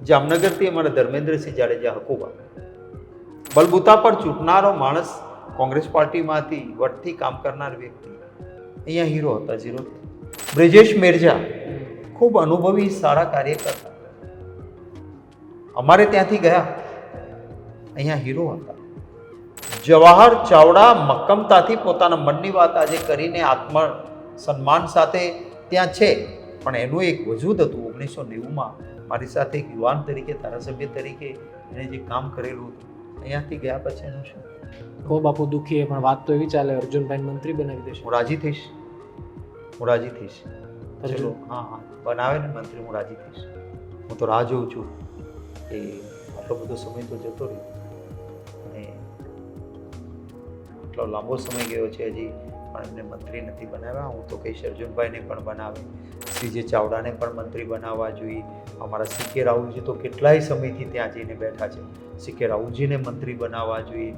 જામનગરથી અમારા ધર્મેન્દ્રસિંહ જાડેજા હકુબા, બલબૂતા પર ચૂંટનારો માણસ, કોંગ્રેસ પાર્ટીમાંથી વટથી કામ કરનાર વ્યક્તિ, અહીંયા હીરો હતા, ઝીરો. બ્રિજેશ મેરજા, ખૂબ અનુભવી સારા કાર્યકર, અમારે ત્યાંથી ગયા, અહીંયા હીરો હતા. જવાહર ચાવડા મક્કમતાથી પોતાના મનની વાત આજે કરીને આત્મ સન્માન સાથે ત્યાં છે, પણ એનું એક વજૂદ હતું. 1990માં મારી સાથે એક યુવાન તરીકે, ધારાસભ્ય તરીકે એણે જે કામ કરેલું હતું, અહીંયાથી ગયા પછી એનું શું? કહો બાપુ દુખીએ, પણ વાત તો એવી ચાલે અર્જુનભાઈ મંત્રી બનાવી દેશે. હું રાજી થઈશ, હું રાજી થઈશ. ચલો, હા, બનાવે ને મંત્રી, હું રાજી થઈશ. હું તો રાહ જોઉં છું કે આટલો બધો સમય તો જતો રહ્યો અને આટલો લાંબો સમય ગયો છે, હજી પણ એમને મંત્રી નથી બનાવ્યા. હું તો કહીશ અર્જુનભાઈને પણ બનાવે, સીજે ચાવડાને પણ મંત્રી બનાવવા જોઈએ. અમારા સીકે રાહુલજી તો કેટલાય સમયથી ત્યાં જઈને બેઠા છે, સીકે રાહુલજીને મંત્રી બનાવવા જોઈએ.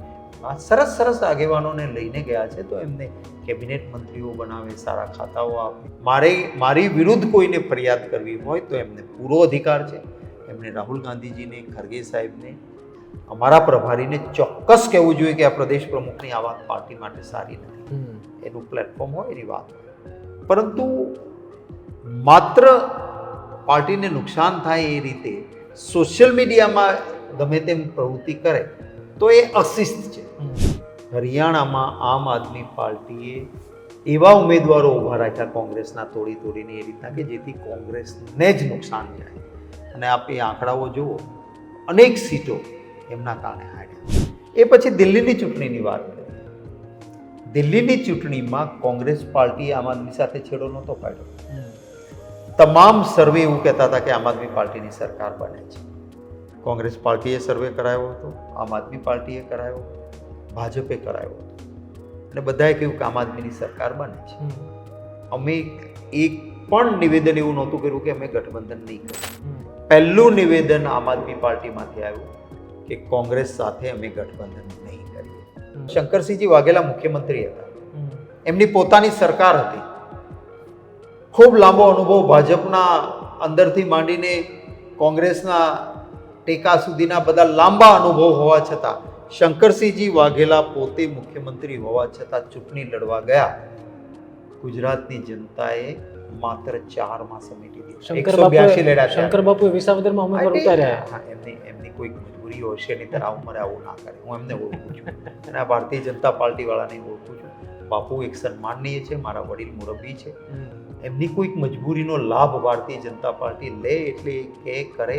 આ સરસ સરસ આગેવાનોને લઈને ગયા છે, તો એમને કેબિનેટ મંત્રીઓ બનાવે, સારા ખાતાઓ આપે. મારી વિરુદ્ધ કોઈને ફરિયાદ કરવી હોય તો એમને પૂરો અધિકાર છે. એમને રાહુલ ગાંધીજીને, ખરગે સાહેબને, અમારા પ્રભારીને ચોક્કસ કહેવું જોઈએ કે આ પ્રદેશ પ્રમુખની આ વાત પાર્ટી માટે સારી નથી. એનું પ્લેટફોર્મ હોય, એની વાત હોય. પરંતુ માત્ર પાર્ટીને નુકસાન થાય એ રીતે સોશિયલ મીડિયામાં ગમે તેમ પ્રવૃત્તિ કરે તો એ અશિસ્ત છે. હરિયાણામાં આમ આદમી પાર્ટીએ એવા ઉમેદવારો ઊભા રાખ્યા કોંગ્રેસના તોડીને એ રીતના કે જેથી કોંગ્રેસને જ નુકસાન જાય. અને આપ એ આંકડાઓ જુઓ, અનેક સીટો એમના કારણે હાર્યા. એ પછી દિલ્હીની ચૂંટણીની વાત કરીએ. દિલ્હીની ચૂંટણીમાં કોંગ્રેસ પાર્ટીએ આમ આદમી સાથે છેડો નહોતો પાડ્યો. તમામ સર્વે એવું કહેતા હતા કે આમ આદમી પાર્ટીની સરકાર બને છે. કોંગ્રેસ પાર્ટીએ સર્વે કરાયો હતો, આમ આદમી પાર્ટીએ કરાયો, ભાજપે કરાયો હતો, અને બધાએ કહ્યું કે આમ આદમીની સરકાર બને છે. અમે એક પણ નિવેદન એવું નહોતું કર્યું કે અમે ગઠબંધન નહીં કર્યું. પહેલું નિવેદન આમ આદમી પાર્ટીમાંથી આવ્યું કે કોંગ્રેસ સાથે અમે ગઠબંધન નહીં કરીએ. શંકરસિંહજી વાઘેલા મુખ્યમંત્રી હતા, એમની પોતાની સરકાર હતી, ખૂબ લાંબો અનુભવ ભાજપના અંદરથી માંડીને કોંગ્રેસના ટેકા સુધીના બધા લાંબા અનુભવ હોવા છતાં શંકરસિંહજી વાઘેલા પોતે મુખ્યમંત્રી હોવા છતાં ચૂંટણી લડવા ગયા. ગુજરાતની જનતાએ માત્ર 4 માં સમેટી દીધી. 182 લડ્યા. શંકર બાપુએ વિસાવદરમાં ઉમેદવાર ઉતાર્યા. એમની કોઈ મજબૂરી હશે, નહીં તો આ ઉંમરે આવું ના કરે. હું એમને ઓળખું છું અને આ ભારતીય જનતા પાર્ટી વાળાને ઓળખું છું. બાપુ એક સન્માનનીય છે, મારા વડીલ મુરબ્બી છે. એમની કોઈક મજબૂરીનો લાભ ભારતીય જનતા પાર્ટી લે એટલે કે કરે,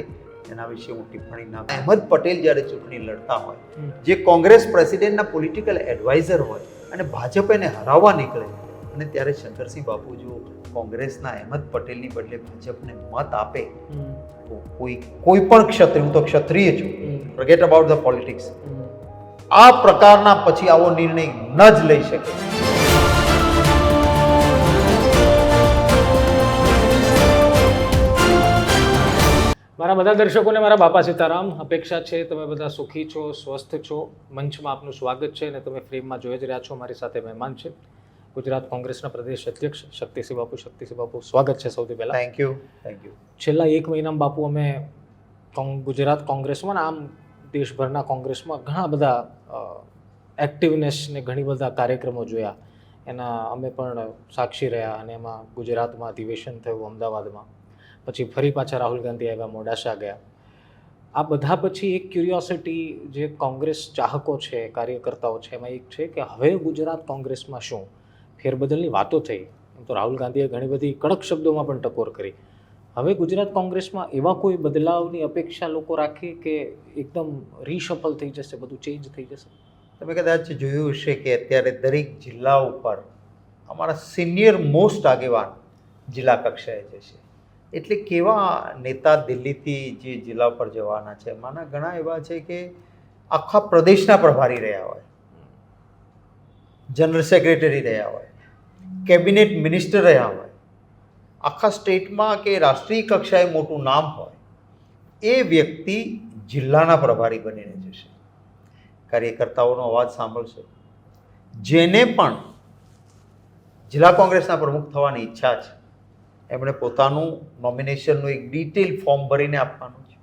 એના વિશે હું ટિપ્પણી ના. અહેમદ પટેલ જ્યારે ચૂંટણી લડતા હોય, જે કોંગ્રેસ પ્રેસિડેન્ટના પોલિટિકલ એડવાઇઝર હોય અને ભાજપ એને હરાવવા નીકળે, અને ત્યારે શંકરસિંહ બાપુ જો કોંગ્રેસના અહેમદ પટેલની બદલે ભાજપને મત આપે તો કોઈ પણ ક્ષત્રિય, હું તો ક્ષત્રિય છું, ફોરગેટ અબાઉટ ધ પોલિટિક્સ, આ પ્રકારના પછી આવો નિર્ણય ન જ લઈ શકે. મારા બધા દર્શકોને મારા બાપા સીતારામ. અપેક્ષા છે તમે બધા સુખી છો, સ્વસ્થ છો. મંચમાં આપનું સ્વાગત છે અને તમે ફ્રેમમાં જોઈ જ રહ્યા છો. મારી સાથે મહેમાન છે ગુજરાત કોંગ્રેસના પ્રદેશ અધ્યક્ષ શક્તિસિંહ બાપુ. શક્તિસિંહ બાપુ, સ્વાગત છે સૌથી પહેલા. Thank you. છેલ્લા 1 મહિનામાં બાપુ અમે ગુજરાત કોંગ્રેસમાં, આમ દેશભરના કોંગ્રેસમાં ઘણા બધા એક્ટિવનેસ ને ઘણી બધા કાર્યક્રમો જોયા. એના અમે પણ સાક્ષી રહ્યા, અને એમાં ગુજરાતમાં અધિવેશન થયું અમદાવાદમાં, પછી ફરી પાછા રાહુલ ગાંધી આવ્યા, મોડાસા ગયા. આ બધા પછી એક ક્યુરિયોસિટી જે કોંગ્રેસ ચાહકો છે, કાર્યકર્તાઓ છે, એમાં એક છે કે હવે ગુજરાત કોંગ્રેસમાં શું ફેરબદલની વાતો થઈ. એમ તો રાહુલ ગાંધીએ ઘણી બધી કડક શબ્દોમાં પણ ટકોર કરી. હવે ગુજરાત કોંગ્રેસમાં એવા કોઈ બદલાવની અપેક્ષા લોકો રાખે કે એકદમ રીશફલ થઈ જશે, બધું ચેન્જ થઈ જશે? તમે કદાચ જોયું હશે કે અત્યારે દરેક જિલ્લા ઉપર અમારા સિનિયર મોસ્ટ આગેવાન જિલ્લા કક્ષાએ જશે. એટલે કેવા નેતા દિલ્હીથી જે જિલ્લા પર જવાના છે, એમાંના ઘણા એવા છે કે આખા પ્રદેશના પ્રભારી રહ્યા હોય, જનરલ સેક્રેટરી રહ્યા હોય, કેબિનેટ મિનિસ્ટર રહ્યા હોય, આખા સ્ટેટમાં કે રાષ્ટ્રીય કક્ષાએ મોટું નામ હોય, એ વ્યક્તિ જિલ્લાના પ્રભારી બનીને જશે. કાર્યકર્તાઓનો અવાજ સાંભળશે. જેને પણ જિલ્લા કોંગ્રેસના પ્રમુખ થવાની ઈચ્છા છે, એમણે પોતાનું નોમિનેશનનું એક ડિટેલ ફોર્મ ભરીને આપવાનું છે.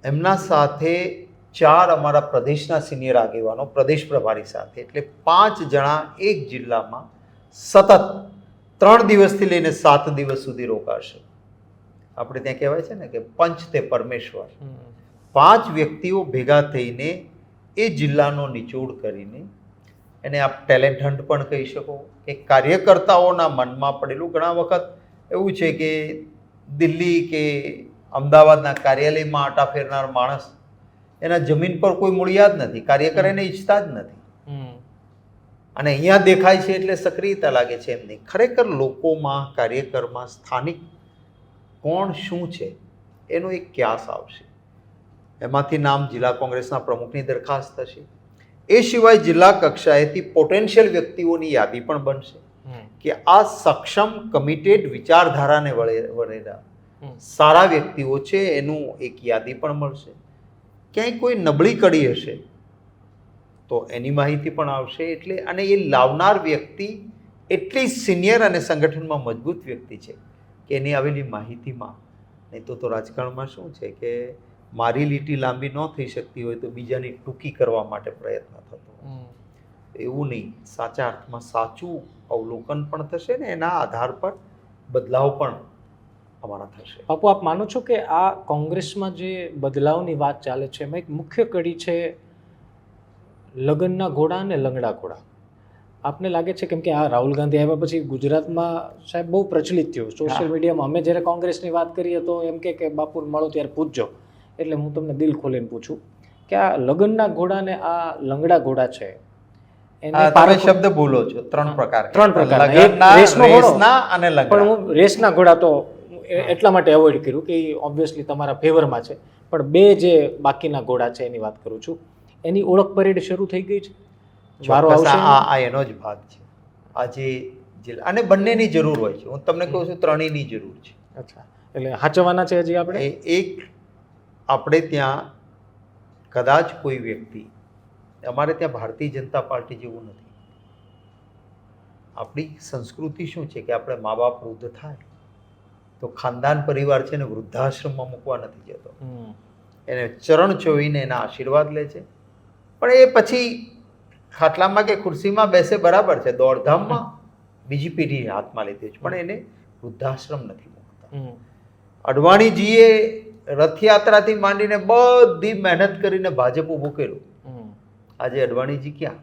એમના સાથે 4 અમારા પ્રદેશના સિનિયર આગેવાનો પ્રદેશ પ્રભારી સાથે, એટલે 5 જણા એક જિલ્લામાં સતત 3 દિવસથી લઈને 7 દિવસ સુધી રોકાશે. આપણે ત્યાં કહેવાય છે ને કે પંચ તે પરમેશ્વર. 5 વ્યક્તિઓ ભેગા થઈને એ જિલ્લાનો નિચોડ કરીને, એને આપ ટેલેન્ટ હન્ટ પણ કહી શકો કે કાર્યકર્તાઓના મનમાં પડેલું, ઘણા વખત એવું છે કે દિલ્હી કે અમદાવાદના કાર્યાલયમાં આટા ફેરનાર માણસ, એના જમીન પર કોઈ મૂળિયા જ નથી, કાર્યકર એને ઈચ્છતા જ નથી, અને અહીંયા દેખાય છે એટલે સક્રિયતા લાગે છે. એમ નહીં, ખરેખર લોકોમાં, કાર્યકરમાં સ્થાનિક કોણ શું છે એનો એક ક્યાસ આવશે. એમાંથી નામ જિલ્લા કોંગ્રેસના પ્રમુખની દરખાસ્ત થશે. એ સિવાય જિલ્લા કક્ષાએથી પોટેન્શિયલ વ્યક્તિઓની યાદી પણ બનશે કે આ સક્ષમ, કમિટેડ, વિચારધારાને વળેલા સારા વ્યક્તિઓ છે, એનું એક યાદી પણ મળશે. ક્યાંય કોઈ નબળી કડી હશે તો એની માહિતી પણ આવશે. એટલે અને એ લાવનાર વ્યક્તિ એટલી સિનિયર અને સંગઠનમાં મજબૂત વ્યક્તિ છે કે એની આવેલી માહિતીમાં, નહીં તો રાજકારણમાં શું છે કે મારી લીટી લાંબી ન થઈ શકતી હોય તો બીજાની ટૂંકી કરવા માટે પ્રયત્ન થતો. એવું નહીં, સાચા અર્થમાં સાચું અવલોકન પણ થશે ને એના આધાર પર બદલાવ પણ અમારા થશે. બાપુ, આપ માનો છો કે આ કોંગ્રેસમાં જે બદલાવની વાત ચાલે છે એમાં એક મુખ્ય કડી છે લગ્નના ઘોડા અને લંગડા ઘોડા. આપને લાગે છે, કેમ કે આ રાહુલ ગાંધી આવ્યા પછી ગુજરાતમાં સાહેબ બહુ પ્રચલિત થયું સોશિયલ મીડિયામાં. અમે જ્યારે કોંગ્રેસની વાત કરીએ તો એમ કે બાપુ મળો ત્યારે પૂછજો. એટલે હું તમને દિલ ખોલીને પૂછું કે આ લગ્નના ઘોડા અને આ લંગડા ઘોડા છે તમે શબ્દ ભૂલો છો. 3 પ્રકાર. અને પણ હું રેસના ઘોડા તો એટલા માટે એવોઇડ કર્યું કે ઓબ્વિયસલી તમારા ફેવરમાં છે, પણ 2 જે બાકીના ઘોડા છે એની વાત કરું છું. એની ઓળખ પરેડ શરૂ થઈ ગઈ છે. વારો આવશે. આ એનો જ ભાગ છે. આજે અને બંનેની જરૂર હોય છે. હું તમને કહું છું, ત્રણેયની જરૂર છે. અચ્છા, એટલે હાચવવાના છે હજી આપણે. આપણે ત્યાં કદાચ કોઈ વ્યક્તિ, અમારે ત્યાં ભારતીય જનતા પાર્ટી જેવું નથી. આપણી સંસ્કૃતિ શું છે કે આપણે મા બાપ વૃદ્ધ થાય તો ખાનદાન પરિવાર છે ને વૃદ્ધાશ્રમમાં મૂકવા નથી જતો, એને ચરણ છોવીને એના આશીર્વાદ લે છે. પણ એ પછી ખાટલામાં કે ખુરશીમાં બેસે બરાબર છે, દોડધામમાં બીજી પેઢી હાથમાં લીધી છે, પણ એને વૃદ્ધાશ્રમ નથી મૂકતા. અડવાણીજીએ રથયાત્રાથી માંડીને બધી મહેનત કરીને ભાજપ ઊભું કર્યું. આજે અડવાણીજી ક્યાં?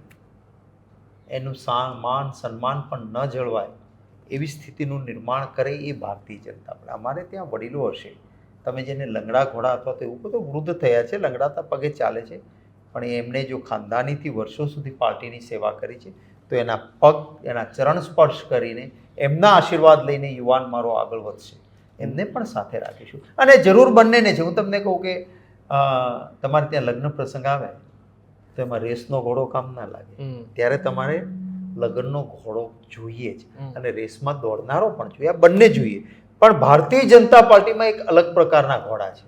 એનું માન સન્માન પણ ન જળવાય એવી સ્થિતિનું નિર્માણ કરે એ ભારતીય જનતા પાર્ટી. અમારે ત્યાં વડીલો હશે, તમે જેને લંગડા ઘોડા અથવા તો એવું બધું વૃદ્ધ થયા છે, લંગડાતા પગે ચાલે છે, પણ એમણે જો ખાનદાનીથી વર્ષો સુધી પાર્ટીની સેવા કરી છે તો એના પગ, એના ચરણ સ્પર્શ કરીને એમના આશીર્વાદ લઈને યુવાન મારો આગળ વધશે. એમને પણ સાથે રાખીશું. અને જરૂર બંનેને છે. હું તમને કહું કે તમારે ત્યાં લગ્ન પ્રસંગ આવે તો એમાં રેસનો ઘોડો કામ ના લાગે. ત્યારે તમારે લગ્નનો ઘોડો જોઈએ જ, અને રેસમાં દોડનારો પણ જોઈએ. આ બંને જોઈએ. પણ ભારતીય જનતા પાર્ટીમાં એક અલગ પ્રકારના ઘોડા છે.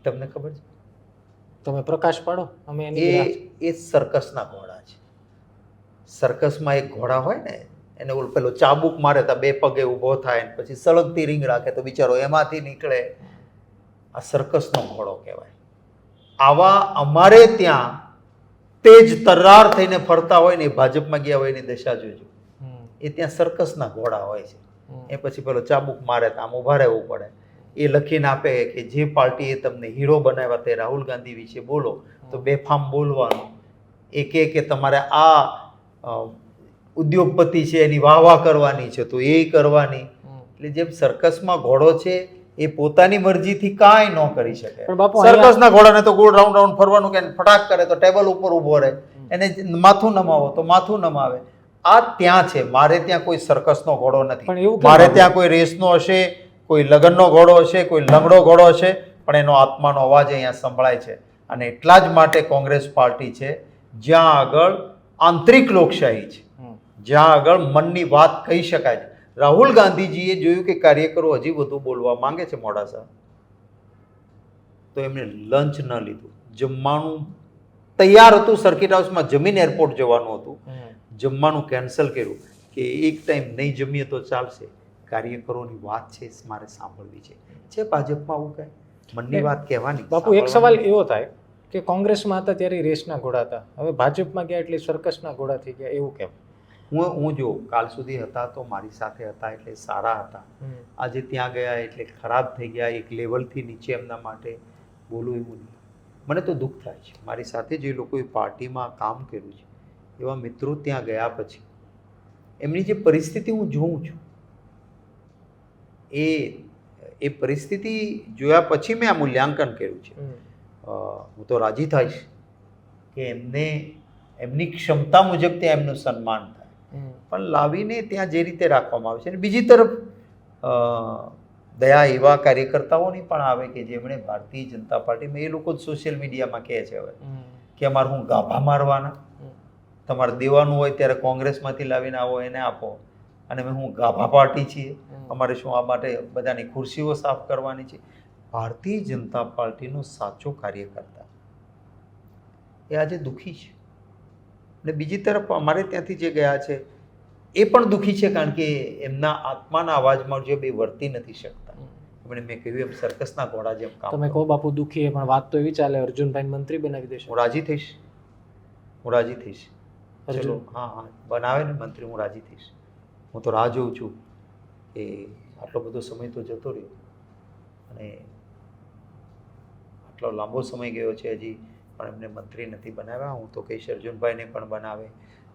તમને ખબર છે? તમે પ્રકાશ પાડો. અમે એ સર્કસના ઘોડા છે. સર્કસમાં એક ઘોડા હોય ને, એને પેલો ચાબુક મારે તો 2 પગે ઊભો થાય, પછી સળગતી રીંગ રાખે તો બિચારો એમાંથી નીકળે. આ સર્કસનો ઘોડો કહેવાય. આવા અમારે ત્યાં તેજ તર્રાર થઈને ફરતા હોય ને, ભાજપમાં ગયા હોય એની દશા જોજો. એ ત્યાં સર્કસના ઘોડા હોય છે. એ પછી પેલો ચાબુક મારે તો આમ ઊભા રહેવું પડે. એ લખીને આપે કે જે પાર્ટીએ તમને હીરો બનાવ્યા તે રાહુલ ગાંધી વિશે બોલો, તો બેફામ બોલવાનું. એ કે તમારે આ ઉદ્યોગપતિ છે એની વાહ કરવાની છે તો એ કરવાની. એટલે જેમ સર્કસમાં ઘોડો છે એ પોતાની મરજીથી કાંઈ ન કરી શકે. સર્કસના ઘોડાને તો ગોળ રાઉન્ડ રાઉન્ડ ફરવાનું, કે ફટાક કરે તો ટેબલ ઉપર ઊભો રહે, એને માથું નમાવો તો માથું નમાવે. આ ત્યાં છે. મારે ત્યાં કોઈ સર્કસનો ઘોડો નથી. મારે ત્યાં કોઈ રેસનો હશે, કોઈ લગ્નનો ઘોડો હશે, કોઈ લંગડો ઘોડો હશે, પણ એનો આત્માનો અવાજ અહીંયા સંભળાય છે. અને એટલા જ માટે કોંગ્રેસ પાર્ટી છે જ્યાં આગળ આંતરિક લોકશાહી છે, જ્યાં આગળ મનની વાત કહી શકાય છે. રાહુલ ગાંધીજીએ જોયું કે કાર્યકરો હજી વધુ બોલવા માંગે છે મોડાસા, તો એમણે લંચ ન લીધું. જમવાનું તૈયાર હતું, સર્કિટ હાઉસમાં જમીન એરપોર્ટ જવાનું હતું, જમવાનું કેન્સલ કર્યું કે એક ટાઈમ નહીં જમીએ તો ચાલશે, કાર્યકરોની વાત છે મારે સાંભળવી છે. ભાજપમાં આવું કાંઈ મનની વાત કહેવાની. બાપુ એક સવાલ એવો થાય કે કોંગ્રેસમાં હતા ત્યારે રેસના ઘોડા હતા, હવે ભાજપમાં ગયા એટલે સર્કસના ઘોડા થઈ ગયા, એવું કેમ? હું જો કાલ સુધી હતા તો મારી સાથે હતા એટલે સારા હતા, આજે ત્યાં ગયા એટલે ખરાબ થઈ ગયા, એક લેવલથી નીચે એમના માટે બોલું એવું નહીં. મને તો દુઃખ થાય છે, મારી સાથે જે લોકોએ પાર્ટીમાં કામ કર્યું છે એવા મિત્રો ત્યાં ગયા પછી એમની જે પરિસ્થિતિ હું જોઉં છું એ પરિસ્થિતિ જોયા પછી મેં આ મૂલ્યાંકન કર્યું છે. હું તો રાજી થઈશ કે એમની ક્ષમતા મુજબ ત્યાં એમનું સન્માન થાય, પણ લાવીને ત્યાં જે રીતે રાખવામાં આવે છે. અને બીજી તરફ દયા એવા કાર્યકર્તાઓની પણ આવે કે જેમણે ભારતીય જનતા પાર્ટીમાં, એ લોકો જ સોશિયલ મીડિયામાં કહે છે હવે કે અમારે હું ગાભા મારવાના, તમારે દેવાનું હોય ત્યારે કોંગ્રેસમાંથી લાવીને આવો એને આપો, અને હું ગાભા પાર્ટી છીએ, અમારે શું આ માટે બધાની ખુરશીઓ સાફ કરવાની છે. ભારતીય જનતા પાર્ટીનો સાચો કાર્યકર્તા એ આજે દુઃખી છે. અને બીજી તરફ અમારે ત્યાંથી જે ગયા છે એ પણ દુઃખી છે, કારણ કે એમના આત્માના અવાજમાં જે બે વર્તી નથી શકતા. એમણે મેં કહ્યું એમ સર્કસના ઘોડા જેમ કામ. તમે કહો બાપુ દુઃખી, પણ વાત તો એવી ચાલે અર્જુનભાઈ મંત્રી બનાવી દેશે. હું રાજી થઈશ, હું રાજી થઈશ. ચલો, હા, બનાવે ને મંત્રી, હું રાજી થઈશ. હું તો રાહ જોઉં છું કે આટલો બધો સમય તો જતો રહ્યો અને આટલો લાંબો સમય ગયો છે, હજી પણ એમને મંત્રી નથી બનાવ્યા. હું તો કહીશ અર્જુનભાઈને પણ બનાવે,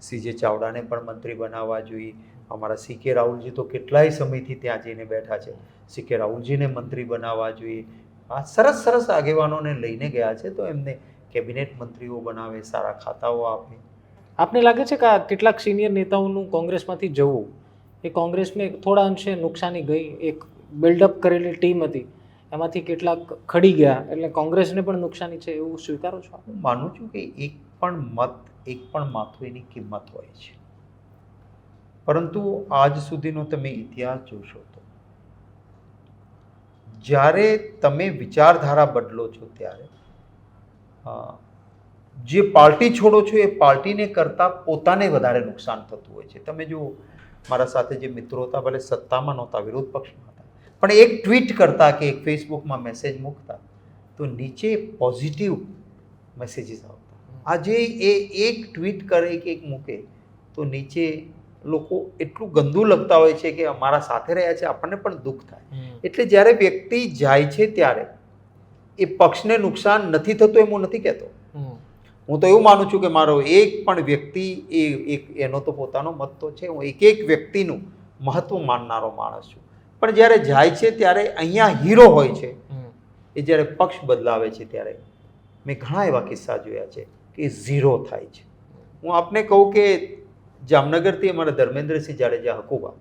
CJ ચાવડાને પણ મંત્રી બનાવવા જોઈએ. અમારા CK રાહુલજી તો કેટલાય સમયથી ત્યાં જઈને બેઠા છે, CK રાહુલજીને મંત્રી બનાવવા જોઈએ. આ સરસ સરસ આગેવાનોને લઈને ગયા છે, તો એમને કેબિનેટ મંત્રીઓ બનાવે, સારા ખાતાઓ આપે. આપને લાગે છે કે આ કેટલાક સિનિયર નેતાઓનું કોંગ્રેસમાંથી જવું એ કોંગ્રેસને થોડા અંશે નુકસાની ગઈ? એક બિલ્ડઅપ કરેલી ટીમ હતી, એમાંથી કેટલાક ખડી ગયા, એટલે કોંગ્રેસને પણ નુકસાની છે, એવું સ્વીકારો છો? હું માનું છું કે એક પણ મત, એક પણ માથું એની કિંમત હોય છે, પરંતુ આજ સુધીનો તમે ઇતિહાસ જોશો તો જ્યારે તમે વિચારધારા બદલો છો ત્યારે જે પાર્ટી છોડો છો એ પાર્ટીને કરતાં પોતાને વધારે નુકસાન થતું હોય છે. તમે જો મારા સાથે જે મિત્રો હતા, ભલે સત્તામાં નહોતા, વિરોધ પક્ષમાં હતા, પણ એક ટ્વીટ કરતા કે એક ફેસબુકમાં મેસેજ મૂકતા તો નીચે પોઝિટિવ મેસેજીસ આવતા. આજે એ એક ટ્વીટ કરે કે એક મૂકે તો નીચે લોકો એટલું ગંદુ લગતા હોય છે કે અમારા સાથે રહ્યા છે, આપણને પણ દુઃખ થાય. એટલે જ્યારે વ્યક્તિ જાય છે ત્યારે એ પક્ષને નુકસાન નથી થતું એમ હું નથી કહેતો. હું તો એવું માનું છું કે મારો એક પણ વ્યક્તિ એનો તો પોતાનો મત તો છે, હું એક વ્યક્તિનું મહત્વ માનનારો માણસ છું, પણ જ્યારે જાય છે ત્યારે અહીંયા હીરો હોય છે, એ જ્યારે પક્ષ બદલાવે છે ત્યારે મેં ઘણા એવા કિસ્સા જોયા છે કે ઝીરો થાય છે. હું આપને કહું કે જામનગરથી અમારા ધર્મેન્દ્રસિંહ જાડેજા હકુબા,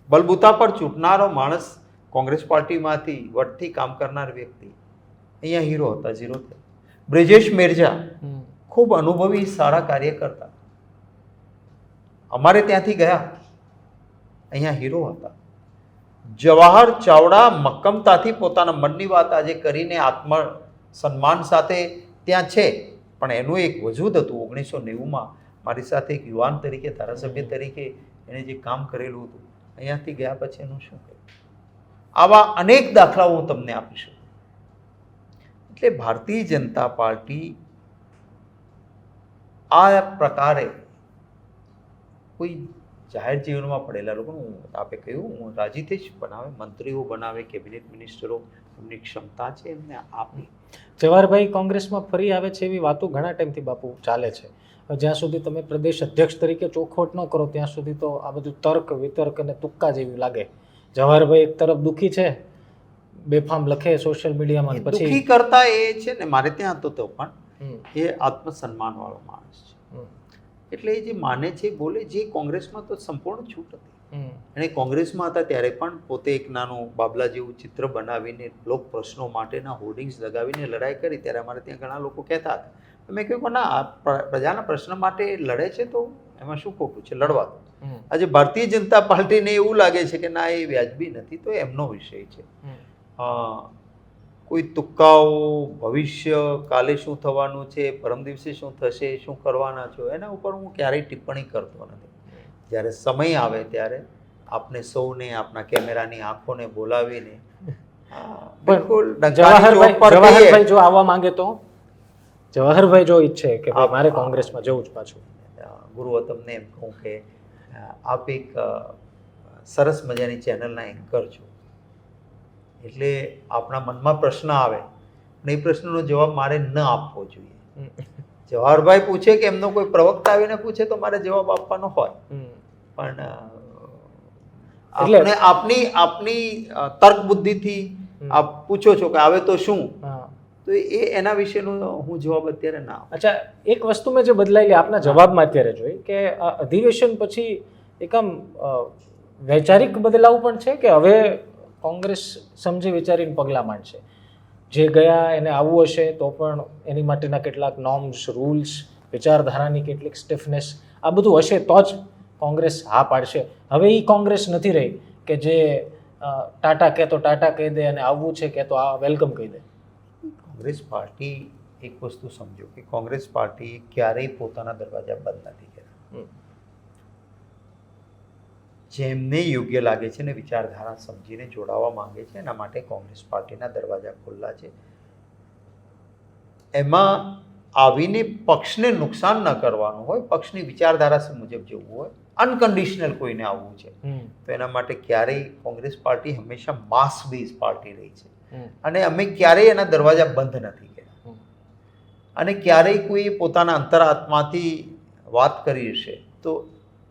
બલબૂતા પર ચૂંટનારો માણસ, કોંગ્રેસ પાર્ટીમાંથી વટથી કામ કરનાર વ્યક્તિ, અહીંયા હીરો હતા, ઝીરો થયા. બ્રિજેશ મેરજા, ખૂબ અનુભવી સારા કાર્યકર્તા, અમારે ત્યાંથી ગયા, અહીંયા હીરો હતા. જવાહર ચાવડા મક્કમતાથી પોતાના મનની વાત આજે કરીને આત્મ સન્માન સાથે ત્યાં છે, પણ એનું એક વજૂદ હતું. 1990માં મારી સાથે એક યુવાન તરીકે, ધારાસભ્ય તરીકે એણે જે કામ કરેલું હતું, અહીંયાથી ગયા પછી એનું શું કર્યું? આવા અનેક દાખલાઓ હું તમને આપી શકું. એટલે ભારતીય જનતા પાર્ટી આ પ્રકારે કોઈ જાહેર જીવનમાં પડેલા લોકોનું, આપે કહ્યું, હું રાજી થઈશ, બનાવે મંત્રીઓ, બનાવે કેબિનેટ મિનિસ્ટરો, એમની ક્ષમતા છે એમને આપી. જવાહરભાઈ કોંગ્રેસમાં ફરી આવે છે એવી વાતો ઘણા ટાઈમથી બાપુ ચાલે છે. જ્યાં સુધી તમે પ્રદેશ અધ્યક્ષ તરીકે ચોખવટ ન કરો ત્યાં સુધી તો આ બધું તર્ક વિતર્ક અને તુક્કા જેવું લાગે. જવાહરભાઈ એક તરફ દુઃખી છે, બેફામ લખે સોશિયલ મીડિયામાં, પછી દુઃખી કરતા એ છે ને, મારે ત્યાં હતો તો પણ એ આત્મસન્માન વાળો માણસ છે, એટલે એ જે માને છે બોલે. જે કોંગ્રેસમાં તો સંપૂર્ણ છૂટ હતી, અને કોંગ્રેસમાં હતા ત્યારે પણ પોતે એક નાનું બાબલા જેવું ચિત્ર બનાવીને લોક પ્રશ્નો માટેના હોર્ડિંગ્સ લગાવીને લડાઈ કરી. ત્યારે અમારે ત્યાં ઘણા લોકો કહેતા હતા, મેં કહ્યું ના, આ પ્રજાના પ્રશ્ન માટે લડે છે તો એમાં શું ખોટું છે, લડવા દો. આજે ભારતીય જનતા પાર્ટીને એવું લાગે છે કે ના, એ વ્યાજબી નથી, તો એમનો વિષય છે. કોઈ તુક્કાઓ, ભવિષ્ય, કાલે શું થવાનું છે, પરમ દિવસે શું થશે, શું કરવાના છો, એના ઉપર હું ક્યારેય ટિપ્પણી કરતો નથી. જ્યારે સમય આવે ત્યારે આપને સૌને આપના કેમેરાની આંખોને બોલાવીને બિલકુલ ડંકાની ચોટ પર જવાહરભાઈ કહીએ. જો આવવા માંગે તો જવાહરભાઈ જો ઈચ્છે કે ભાઈ મારે કોંગ્રેસમાં જવું જ પાછું. ગુરુઓ તમને એમ કહું કે આપ એક સરસ મજાની ચેનલના એન્કર છો, એટલે આપણા મનમાં પ્રશ્ન આવે અને એ પ્રશ્નનો જવાબ મારે ન આપવો જોઈએ. જવાહરભાઈ પૂછે કે એમનો કોઈ પ્રવક્તા આવીને પૂછે તો મારે જવાબ આપવાનો હોય, પણ એટલે- આપની આપની તર્ક બુદ્ધિથી આપ પૂછો છો કે આવે તો શું, હા. તો એના વિશેનો હું જવાબ અત્યારે ના આપું. અચ્છા, એક વસ્તુ મેં જે બદલાયેલી આપના જવાબમાં અત્યારે જોઈ કે આ અધિવેશન પછી એક આમ વૈચારિક બદલાવ પણ છે કે હવે કોંગ્રેસ સમજી વિચારીને પગલાં માંડશે. જે ગયા એને આવવું હશે તો પણ એની માટેના કેટલાક નોર્મ્સ, રૂલ્સ, વિચારધારાની કેટલીક સ્ટીફનેસ, આ બધું હશે તો જ કોંગ્રેસ હા પાડશે. હવે એ કોંગ્રેસ નથી રહી કે જે ટાટા કહે તો ટાટા કહી દે અને આવવું છે કે તો આ વેલકમ કહી દે. કોંગ્રેસ પાર્ટી, એક વસ્તુ સમજો કે કોંગ્રેસ પાર્ટી ક્યારેય પોતાના દરવાજા બંધ નથી કર્યા. જેમને યોગ્ય લાગે છે ને વિચારધારા સમજીને જોડાવા માંગે છે એના માટે કોંગ્રેસ પાર્ટીના દરવાજા ખુલ્લા છે. એમાં આવીને પક્ષને નુકસાન ન કરવાનું હોય, પક્ષની વિચારધારા મુજબ જવું હોય, અનકન્ડિશનલ કોઈને આવવું છે તો એના માટે ક્યારેય કોંગ્રેસ પાર્ટી હંમેશા માસ બેઝ પાર્ટી રહી છે અને અમે ક્યારેય એના દરવાજા બંધ નથી કર્યા. અને ક્યારેય કોઈ પોતાના અંતરાત્માથી વાત કરી હશે તો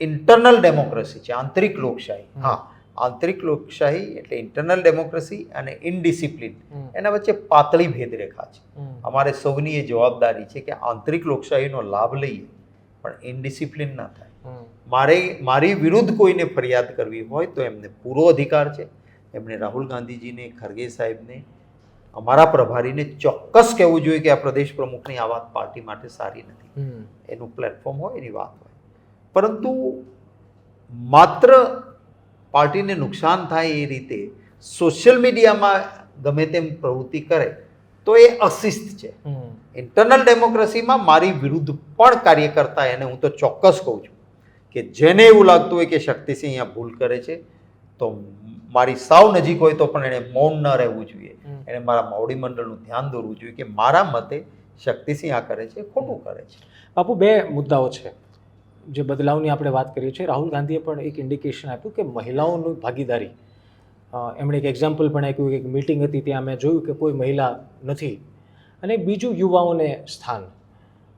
ઇન્ટરનલ ડેમોક્રેસી છે, આંતરિક લોકશાહી. હા, આંતરિક લોકશાહી એટલે ઇન્ટરનલ ડેમોક્રેસી અને ઇનડિસિપ્લિન, એના વચ્ચે પાતળી ભેદરેખા છે. અમારે સૌની એ જવાબદારી છે કે આંતરિક લોકશાહીનો લાભ લઈએ પણ ઇનડિસિપ્લિન ના થાય. મારી વિરુદ્ધ કોઈને ફરિયાદ કરવી હોય તો એમને પૂરો અધિકાર છે. એમણે રાહુલ ગાંધીજીને, ખરગે સાહેબને, અમારા પ્રભારીને ચોક્કસ કહેવું જોઈએ કે આ પ્રદેશ પ્રમુખની આ વાત પાર્ટી માટે સારી નથી. એનું પ્લેટફોર્મ હોય, એની વાત હોય. પરંતુ માત્ર પાર્ટીને નુકસાન થાય એ રીતે સોશિયલ મીડિયામાં ગમે તેમ પ્રવૃત્તિ કરે તો એ અશિસ્ત છે. ઇન્ટરનલ ડેમોક્રેસીમાં મારી વિરુદ્ધ પણ કાર્યકર્તા, એને હું તો ચોક્કસ કહું છું કે જેને એવું લાગતું હોય કે શક્તિસિંહ અહીંયા ભૂલ કરે છે તો મારી સાવ નજીક હોય તો પણ એણે મૌન ન રહેવું જોઈએ. એણે મારા મોવડી મંડળનું ધ્યાન દોરવું જોઈએ કે મારા મતે શક્તિસિંહ આ કરે છે, ખોટું કરે છે. બાપુ, બે મુદ્દાઓ છે જે બદલાવની આપણે વાત કરીએ છીએ. રાહુલ ગાંધીએ પણ એક ઇન્ડિકેશન આપ્યું કે મહિલાઓની ભાગીદારી, એમણે એક એક્ઝામ્પલ પણ આપ્યું કે એક મિટિંગ હતી ત્યાં મેં જોયું કે કોઈ મહિલા નથી. અને બીજું, યુવાઓને સ્થાન.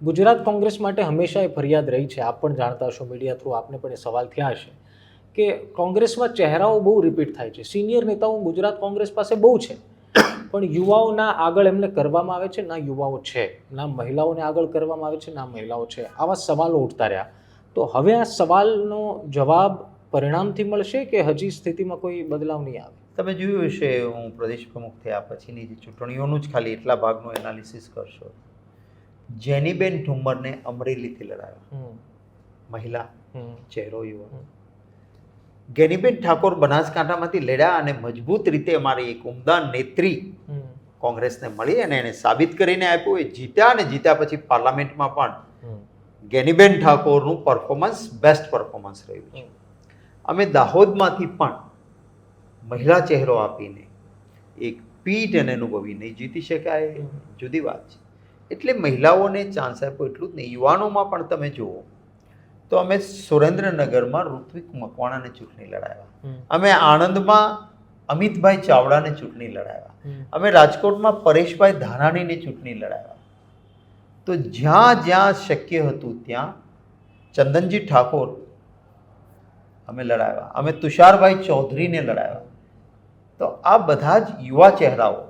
ગુજરાત કોંગ્રેસ માટે હંમેશા એ ફરિયાદ રહી છે, આપ પણ જાણતા હશો, મીડિયા થ્રુ આપને પણ એ સવાલ થયા હશે કે કોંગ્રેસમાં ચહેરાઓ બહુ રિપીટ થાય છે. સિનિયર નેતાઓ ગુજરાત કોંગ્રેસ પાસે બહુ છે પણ યુવાઓના આગળ એમને કરવામાં આવે છે ના યુવાઓ છે, ના મહિલાઓને આગળ કરવામાં આવે છે ના મહિલાઓ છે. આવા સવાલો ઉઠતા રહ્યા. તો હવે આ સવાલનો જવાબ પરિણામથી મળશે કે હજી સ્થિતિમાં કોઈ બદલાવ નહીં આવે? તમે જોયું હશે, હું પ્રદેશ પ્રમુખ થયા પછીની જે ચૂંટણીઓનું જ ખાલી એટલા ભાગનું એનાલિસિસ કરશો. જેનીબેન ઠુમ્મરને અમરેલીથી લડાવ્યા, મહિલા, ચહેરો યુવા. ગેનીબેન ઠાકોર બનાસકાંઠામાંથી લડ્યા અને મજબૂત રીતે અમારી એક ઉમદા નેત્રી કોંગ્રેસને મળી અને એને સાબિત કરીને આપ્યું. એ જીત્યા અને જીત્યા પછી પાર્લામેન્ટમાં પણ ગેનીબેન ઠાકોરનું પરફોર્મન્સ બેસ્ટ પરફોર્મન્સ રહ્યું છે. અમે દાહોદમાંથી પણ મહિલા ચહેરો આપીને એક પીઠ અને અનુભવી નહીં જીતી શકાય, જુદી વાત છે. એટલે મહિલાઓને ચાન્સ આપ્યો એટલું જ નહીં, યુવાનોમાં પણ તમે જુઓ તો અમે સુરેન્દ્રનગરમાં ઋત્વિક મકવાણાને ચૂંટણી લડાવ્યા, અમે આણંદમાં અમિતભાઈ ચાવડાને ચૂંટણી લડાવ્યા, અમે રાજકોટમાં પરેશભાઈ ધાનાણીની ચૂંટણી લડાવ્યા. તો જ્યાં જ્યાં શક્ય હતું ત્યાં ચંદનજી ઠાકોર અમે લડાવ્યા, અમે તુષારભાઈ ચૌધરીને લડાવ્યા. તો આ બધા જ યુવા ચહેરાઓ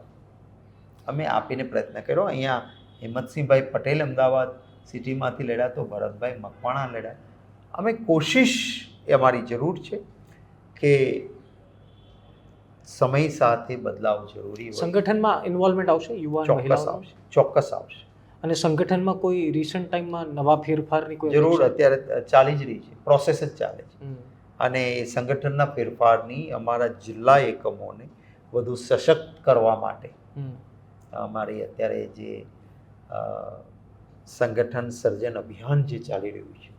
અમે આપીને પ્રયત્ન કર્યો. અહીંયા હિંમતસિંહભાઈ પટેલ અમદાવાદ સિટીમાંથી લડ્યા તો ભરતભાઈ મકવાણા લડ્યા. અમે કોશિશ, એ અમારી જરૂર છે કે સમય સાથે બદલાવ જરૂરી હોય. સંગઠનમાં ઇન્વોલ્વમેન્ટ આવશે યુવાન ચોક્કસ મહિલાઓ? આવશે, ચોક્કસ આવશે. અને સંગઠનમાં કોઈ રિસન્ટ ટાઈમમાં નવા ફેરફારની કોઈ જરૂર અપેક્ષા? અત્યારે ચાલી જ રહી છે, પ્રોસેસ જ ચાલે છે. અને એ સંગઠનના ફેરફારની અમારા જિલ્લા એકમોને વધુ સશક્ત કરવા માટે અમારી અત્યારે જે સંગઠન સર્જન અભિયાન જે ચાલી રહ્યું છે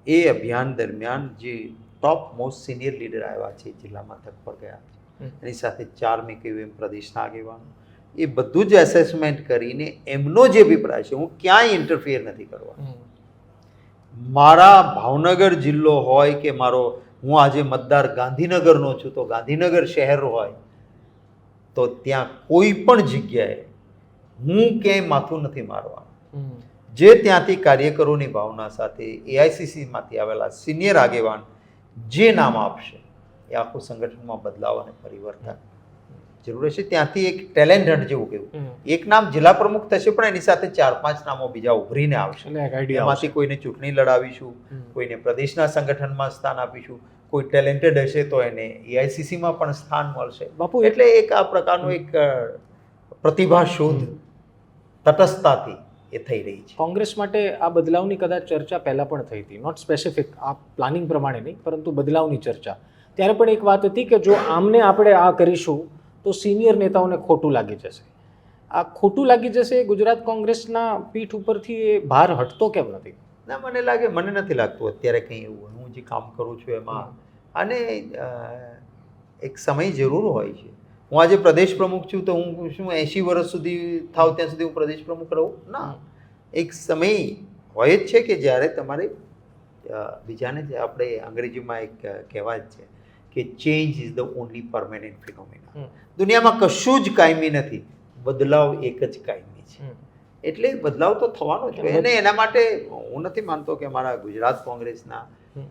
એ અભિયાન દરમિયાન જે ટોપ મોસ્ટ સિનિયર લીડર આવ્યા છે, જિલ્લા મથક પર ગયા છે, એની સાથે 4 મેં કહ્યું એમ પ્રદેશના આગેવાનો, એ બધું જ એસેસમેન્ટ કરીને એમનો જે અભિપ્રાય છે, હું ક્યાંય ઇન્ટરફિયર નથી કરવા. મારા ભાવનગર જિલ્લો હોય કે હું આજે મતદાર ગાંધીનગરનો છું, તો ગાંધીનગર શહેર હોય તો ત્યાં કોઈ પણ જગ્યાએ હું ક્યાંય માથું નથી મારવાનું. જે ત્યાંથી કાર્યકરોની ભાવના સાથે એઆઈસીસીમાંથી આવેલા સિનિયર આગેવાન જે નામ આપશે એ આખું સંગઠનમાં બદલાવ અને પરિવર્તન જરૂર છે. ત્યાંથી એક ટેલેન્ટ હન્ટ જેવું કહ્યું, એક નામ જિલ્લા પ્રમુખ થશે પણ એની સાથે 4-5 નામો બીજા ઉભરીને આવશે. એમાંથી કોઈને ચૂંટણી લડાવીશું, કોઈને પ્રદેશના સંગઠનમાં સ્થાન આપીશું, કોઈ ટેલેન્ટેડ હશે તો એને એઆઈસીસીમાં પણ સ્થાન મળશે. બાપુ એટલે એક આ પ્રકારનું એક પ્રતિભા શોધ તટસ્થતાથી એ થઈ રહી છે. કોંગ્રેસ માટે આ બદલાવની કદાચ ચર્ચા પહેલાં પણ થઈ હતી, નોટ સ્પેસિફિક આ પ્લાનિંગ પ્રમાણે નહીં, પરંતુ બદલાવની ચર્ચા. ત્યારે પણ એક વાત હતી કે જો આમને આપણે આ કરીશું તો સિનિયર નેતાઓને ખોટું લાગી જશે. આ ખોટું લાગી જશે ગુજરાત કોંગ્રેસના પીઠ ઉપરથી એ ભાર હટતો કેમ નથી? ના, મને નથી લાગતું અત્યારે કંઈ એવું. હું જે કામ કરું છું એમાં અને એક સમય જરૂર હોય છે. હું આજે પ્રદેશ પ્રમુખ છું તો હું શું 80 વર્ષ સુધી થાવ ત્યાં સુધી હું પ્રદેશ પ્રમુખ રહું? ના, એક સમય હોય જ છે કે જ્યારે તમારે બીજાને જે આપણે અંગ્રેજીમાં એક કહેવાય છે કે change is the only permanent phenomena. દુનિયામાં કશું જ કાયમી નથી, બદલાવ એક જ કાયમી છે. એટલે બદલાવ તો થવાનો જ છે. અને એના માટે હું નથી માનતો કે મારા ગુજરાત કોંગ્રેસના